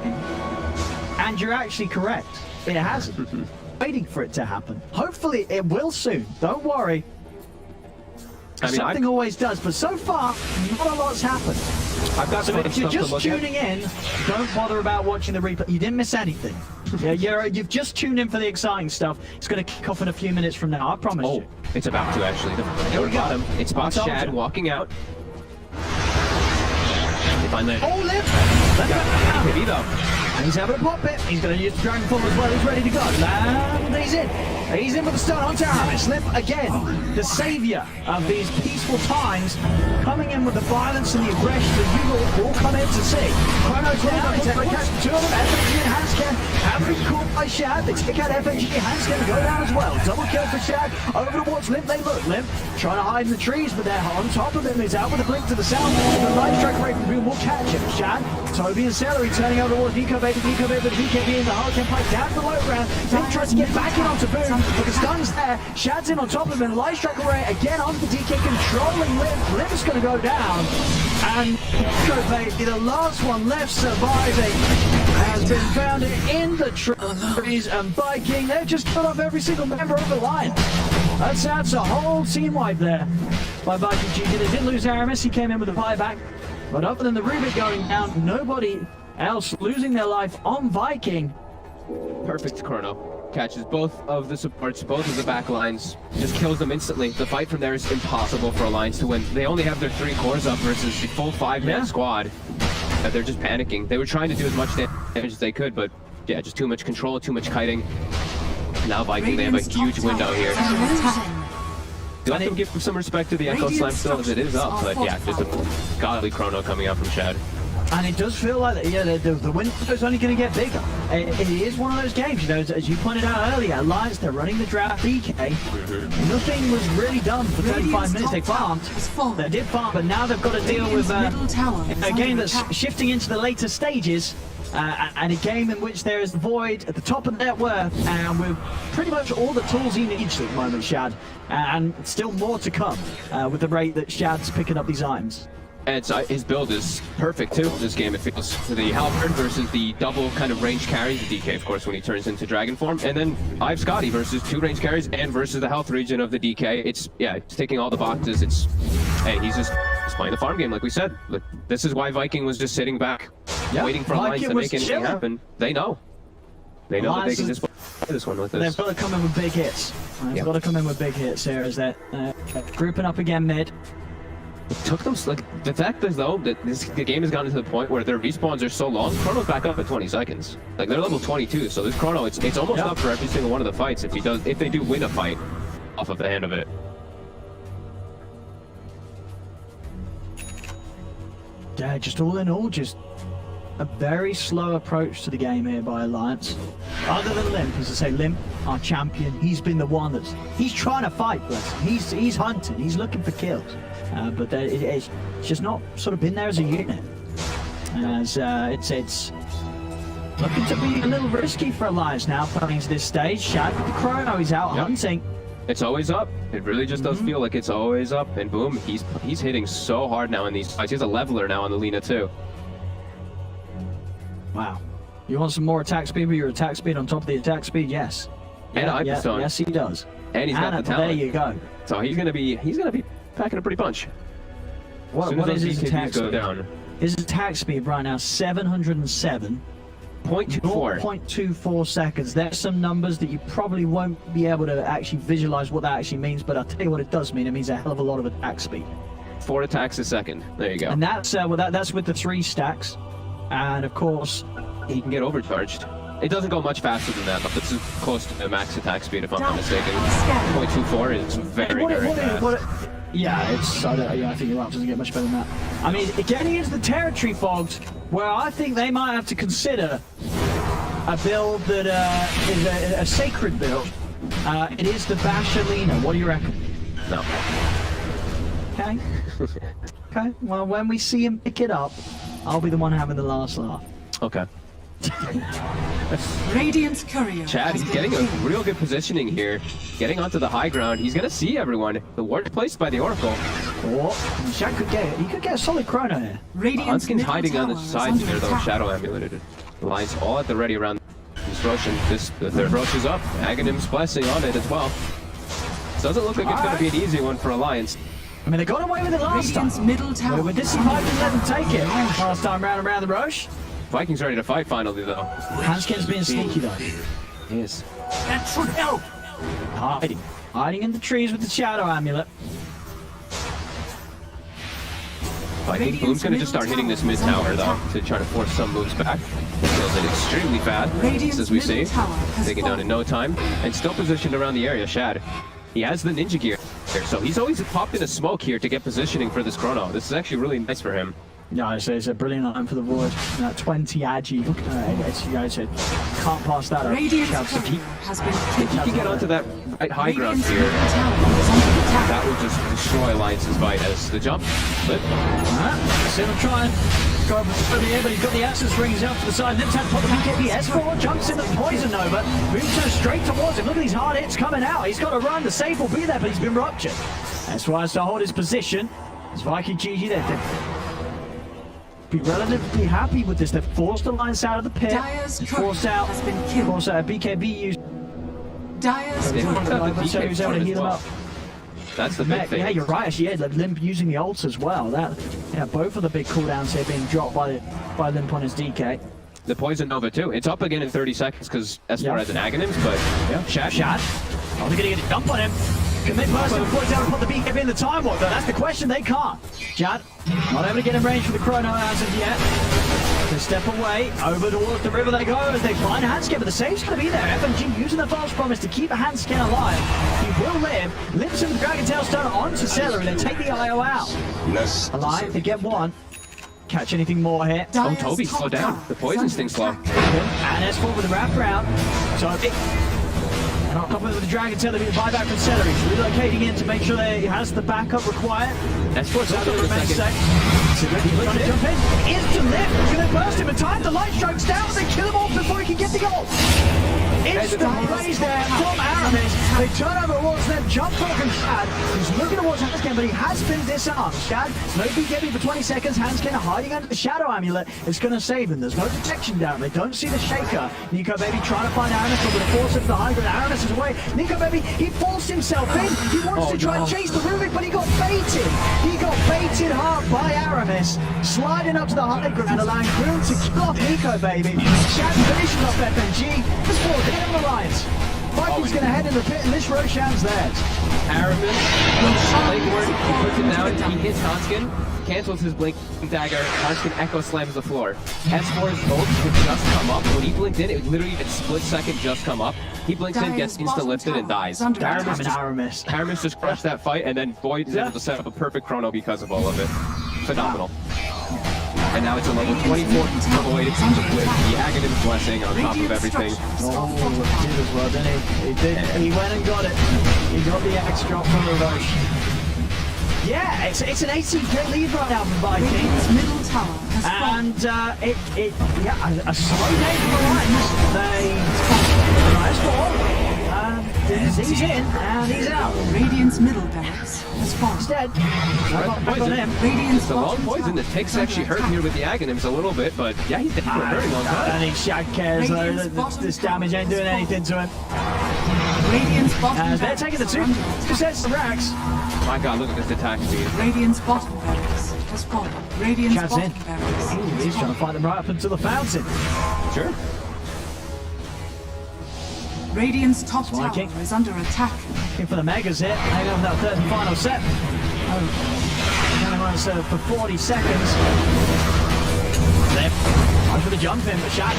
Speaker 6: and you're actually correct. It hasn't. Waiting for it to happen. Hopefully it will soon. Don't worry.
Speaker 7: I mean,
Speaker 6: Something always does, but so far, not a lot's happened.
Speaker 7: I've got
Speaker 6: So if you're just tuning in, don't bother about watching the replay. You didn't miss anything. Yeah, you've just tuned in for the exciting stuff. It's going to kick off in a few minutes from now, I promise you.
Speaker 7: It's about to actually.
Speaker 6: Here we go.
Speaker 7: It spots
Speaker 6: I told
Speaker 7: Shad
Speaker 6: you.
Speaker 7: walking out. They find that.
Speaker 6: Oh, Lip!
Speaker 7: Maybe though.
Speaker 6: He's having a pop it. He's going to use the Dragon Form as well. He's ready to go. And he's in. He's in with the stun onto Aramis. Lip again, the saviour of these peaceful times, coming in with the violence and the aggression that you will all come in to see. Chrono's down. He's able to catch the 2 of them. FNG and Hanskin have been caught by Shad. They take out FNG and Hanskin to go down as well. Double kill for Shad. Over towards Limp they look. Limp trying to hide in the trees, but they're on top of him. He's out with a blink to the south. The light strike rate from Boom will catch him. Shad, Toby and Celery turning over towards Nico Baby with the BKB in the Hurricane Pike down the low ground. Limp tries to get back in onto Boom, but the stun's there. Shad's in on top of him. Light strike array again onto the DK, controlling Limp. Limp's going to go down. And Nico Baby, the last one left surviving, has been found in the trees, and Viking, they've just cut off every single member of the line. That's a whole team wipe there by Viking GG. They did lose Aramis, he came in with a buyback. But other than the Rubik going down, nobody else losing their life on Viking.
Speaker 7: Perfect Chrono. Catches both of the supports, both of the back lines, just kills them instantly. The fight from there is impossible for Alliance to win. They only have their 3 cores up versus the full 5-man squad. They're just panicking. They were trying to do as much damage as they could, but yeah, just too much control, too much kiting. Now Viking, they have a huge window here. Do have to give some respect to the Echo Slam still as it is up, but yeah, just a godly Chrono coming out from Shad.
Speaker 6: And it does feel like the window's only going to get bigger. It is one of those games, you know, as you pointed out earlier, Alliance, they're running the draft DK. Nothing was really done for 35 minutes. They farmed. They did farm, but now they've got to deal with a game that's shifting into the later stages. and a game in which there is the Void at the top of the net worth, and with pretty much all the tools he needs at the moment, Shad, and still more to come with the rate that Shad's picking up these items.
Speaker 7: And his build is perfect too this game, it feels. The Halberd versus the double kind of range carry, the DK of course when he turns into dragon form, and then I've Scotty versus 2 range carries and versus the health region of the DK. It's ticking all the boxes. He's just playing the farm game like we said. Look, this is why Viking was just sitting back, waiting for Alliance to make anything happen. They know. They know that they can just play this one with this.
Speaker 6: They've got to come in with big hits. They've got to come in with big hits here as they're grouping up again mid.
Speaker 7: It took them, like, the fact is though that the game has gotten to the point where their respawns are so long, Chrono's back up at 20 seconds. Like, they're level 22, so this Chrono, it's almost up for every single one of the fights if they do win a fight off of the hand of it.
Speaker 6: Yeah, just all in all, just a very slow approach to the game here by Alliance. Other than Limp, as I say, Limp, our champion, he's been the one he's trying to fight, bless him. He's hunting, he's looking for kills. But it's just not sort of been there as a unit. As it's looking to be a little risky for Alliance now, playing to this stage. Shad with the Chrono, he's out hunting.
Speaker 7: It's always up. It really just does feel like it's always up. And boom, he's hitting so hard now in these fights. He has a leveler now on the Lina too.
Speaker 6: Wow. You want some more attack speed with your attack speed on top of the attack speed? Yes.
Speaker 7: And Hyperstone.
Speaker 6: Yes, he does.
Speaker 7: And he's got the talent.
Speaker 6: There you go.
Speaker 7: So he's gonna be packing a pretty punch.
Speaker 6: What is his attack
Speaker 7: go
Speaker 6: speed?
Speaker 7: Down.
Speaker 6: His attack speed right now 707.
Speaker 7: 0.24.
Speaker 6: 0.24 seconds. There's some numbers that you probably won't be able to actually visualize what that actually means, but I'll tell you what it does mean. It means a hell of a lot of attack speed.
Speaker 7: 4 attacks a second. There you go.
Speaker 6: And that's that's with the 3 stacks. And of course,
Speaker 7: he can get overcharged. It doesn't go much faster than that, but this is close to the max attack speed if I'm not mistaken. 0.24 is very fast.
Speaker 6: Yeah, I think your up doesn't get much better than that. I mean, getting into the territory, Fogged, where I think they might have to consider a build that is a sacred build. It is the Bashalina. What do you reckon?
Speaker 7: No.
Speaker 6: Okay. Okay. Well, when we see him pick it up, I'll be the one having the last laugh.
Speaker 7: Okay.
Speaker 1: Radiant's courier.
Speaker 7: Chad, he's getting a real good positioning here. Getting onto the high ground. He's gonna see everyone. The ward placed by the Oracle.
Speaker 6: Oh, Shad could get a solid Chrono here.
Speaker 7: Hanskin's hiding on the side here though, Shadow Amuleted. The line's all at the ready around this Rosh, and the third Rosh is up. Aghanim's blessing on it as well. Doesn't look like it's gonna be an easy one for Alliance.
Speaker 6: I mean, they got away with it last time.
Speaker 1: Middle tower.
Speaker 6: But this time didn't let them take it. Last time around the Rosh.
Speaker 7: Vikings ready to fight finally though.
Speaker 6: Hanskin's being sneaky though.
Speaker 7: He is.
Speaker 8: That should help.
Speaker 6: Hiding in the trees with the Shadow Amulet.
Speaker 7: I think Boom's gonna just start hitting this mid tower though to try to force some moves back. Feels it extremely fast, as we see. Taking down in no time, and still positioned around the area. Shad, he has the ninja gear here, so he's always popped in a smoke here to get positioning for this Chrono. This is actually really nice for him.
Speaker 6: Yeah, it's a brilliant line for the Void. 20 Agi. Can't pass that up.
Speaker 7: If he can get onto that right high ground here, that will just destroy Alliance's fight as the jump. But
Speaker 6: see him trying. Go over the air, but he's got the Essence rings out to the side. Lips had put the BKB S4, jumps in the Poison Nova, moves straight towards him. Look at these hard hits coming out. He's got to run. The save will be there, but he's been ruptured. That's why he has to hold his position. It's Viking GG there. Be relatively happy with this. They've forced Alliance out of the pit. Forced out a BKB use.
Speaker 1: Dyer's
Speaker 6: so he was able to heal him up.
Speaker 7: That's the big thing.
Speaker 6: Yeah, you're right. Actually, yeah, Limp using the ults as well. Both of the big cooldowns here being dropped by Limp on his DK.
Speaker 7: The Poison Nova too. It's up again in 30 seconds because S4 has an Aghanim's, but Shad.
Speaker 6: Are they going to get a dump on him? Can they burst him before he's able to put the BKB in the time warp though? That's the question. They can't. Shad, not able to get in range for the Chrono as of yet. They step away, over towards the river they go as they find Hanskin, but the save's going to be there. FMG using the false promise to keep Hanskin alive. He will live. Lips in the Dragon Tail Stone onto Celery. They take the IO out. Alive, they get one. Catch anything more here?
Speaker 7: Oh, Toby, slow down. The poison sting's slow.
Speaker 6: And S4 with the wraparound. Toby. And on top of it with the Dragon Tail, the buyback from Celery. He's relocating in to make sure that he has the backup required.
Speaker 7: That's what's
Speaker 6: So
Speaker 7: up
Speaker 6: the
Speaker 7: for a
Speaker 6: remains
Speaker 7: second.
Speaker 6: safe. He's trying to jump in. Instant lift. He's going to burst him in time. The light strikes down. They kill him off before he can get the goal. Instant plays there from Aramis. They turn over towards them. Jump talk and Shad. He's looking towards Hanskin, but he has been disarmed. Shad, no BKB for 20 seconds. Hanskin hiding under the Shadow Amulet. It's going to save him. There's no detection down. They don't see the Shaker. Nico Baby trying to find Aramis, but with the force of the high ground, Aramis is away. Nico Baby, he forced himself in. He wants to try and chase the Rubik, but he got baited. He got baited hard by Aramis, sliding up to the high ground, allowing Boom to kill off Nico Baby. Shad finishes off FNG. Just for the hit of the Lions. Vikings going to head in the pit, and this Roshan's theirs.
Speaker 7: Aramis, blink word, he puts it down, he hits Hanskin, cancels his blink dagger, Hanskin echo slams the floor. S4's ult would just come up. When he blinked in, it would literally in split second just come up. He blinks in, gets insta-lifted, and dies. Aramis just crushed that fight, and then Void is able to set up a perfect chrono because of all of it. Phenomenal. And now it's a level 24 level 8 with the Aghanim's blessing on top of everything.
Speaker 6: Oh, he did as well, didn't he? He did. He went and got it. He got the X drop from Revoke. Yeah, it's an 18k lead right now for Vikings.
Speaker 1: Middle tower has fallen.
Speaker 6: And a slow day for the Lions. They nice ball. He's in and he's out.
Speaker 1: Radiant's middle barracks has fallen.
Speaker 6: He's dead.
Speaker 7: Poison.
Speaker 6: On him.
Speaker 1: Radiant's
Speaker 7: The long
Speaker 1: bottom
Speaker 7: poison, the
Speaker 1: tower
Speaker 7: tick's
Speaker 1: is
Speaker 7: actually
Speaker 1: under
Speaker 7: hurt here with the Aghanims a little bit, but yeah, he's dead for a very long
Speaker 6: I
Speaker 7: time.
Speaker 6: don't think Shad cares though. This damage ain't doing anything to him.
Speaker 1: Radiant's bottom
Speaker 6: They're
Speaker 1: barracks
Speaker 6: taking the
Speaker 1: are
Speaker 6: two.
Speaker 1: under
Speaker 6: Who
Speaker 1: attack.
Speaker 6: says the Rax?
Speaker 7: My god, look at this attack speed.
Speaker 1: Radiant's bottom barracks has fallen. Radiant's
Speaker 6: Chad's in.
Speaker 1: bottom barracks
Speaker 6: Ooh,
Speaker 1: has
Speaker 6: he's trying to
Speaker 1: fallen.
Speaker 6: fight them right up into the fountain.
Speaker 7: Sure.
Speaker 1: Radiant's top tower
Speaker 6: Viking.
Speaker 1: is under attack.
Speaker 6: Looking for the Megas here. Hang on that third and final set. Running on for 40 seconds. There. Tries for the jump in, but Shaq.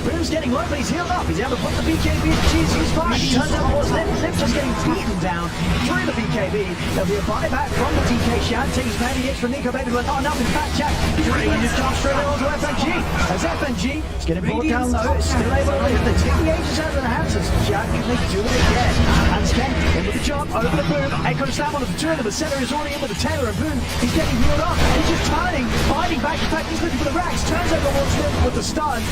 Speaker 6: Boom's getting low, but he's healed up. He's able to put the BKB in. He's fine. He turns out towards Lim. Lim's just getting beaten down through the BKB. There'll be a buyback from the TK. Shad takes many hits from Nico Baby, but not enough. In fact, Shaq, he's ready to jump straight on to FNG. As FNG is getting brought down low, it's still able to live. The TK is out of the hands. Shaq can do it again. Hands Ken in with the jump over the Boom. Echo slam on the two of the center is already in with the Taylor and Boom. He's getting healed up. He's just turning, fighting back. In fact, he's looking for the Rax. Turns over towards him with the stun.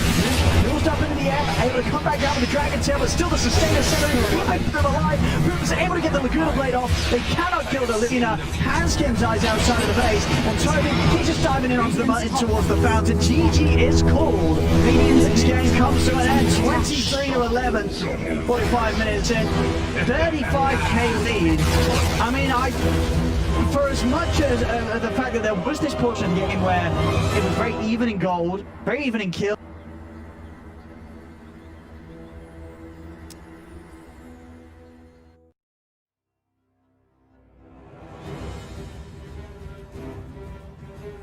Speaker 6: Wheels up into the air, able to come back down with the Dragon Tail, but still the sustainer center keeping them alive. Boom's able to get the Laguna Blade off. They cannot kill the Lina. Hanskin dies outside of the base, and Toby, he's just diving in onto the button towards the fountain. GG is called. This game comes to an end. 23-11. 45 minutes in. 35k lead. I mean, for as much as the fact that there was this portion of the game where it was very even in gold, very even in kills,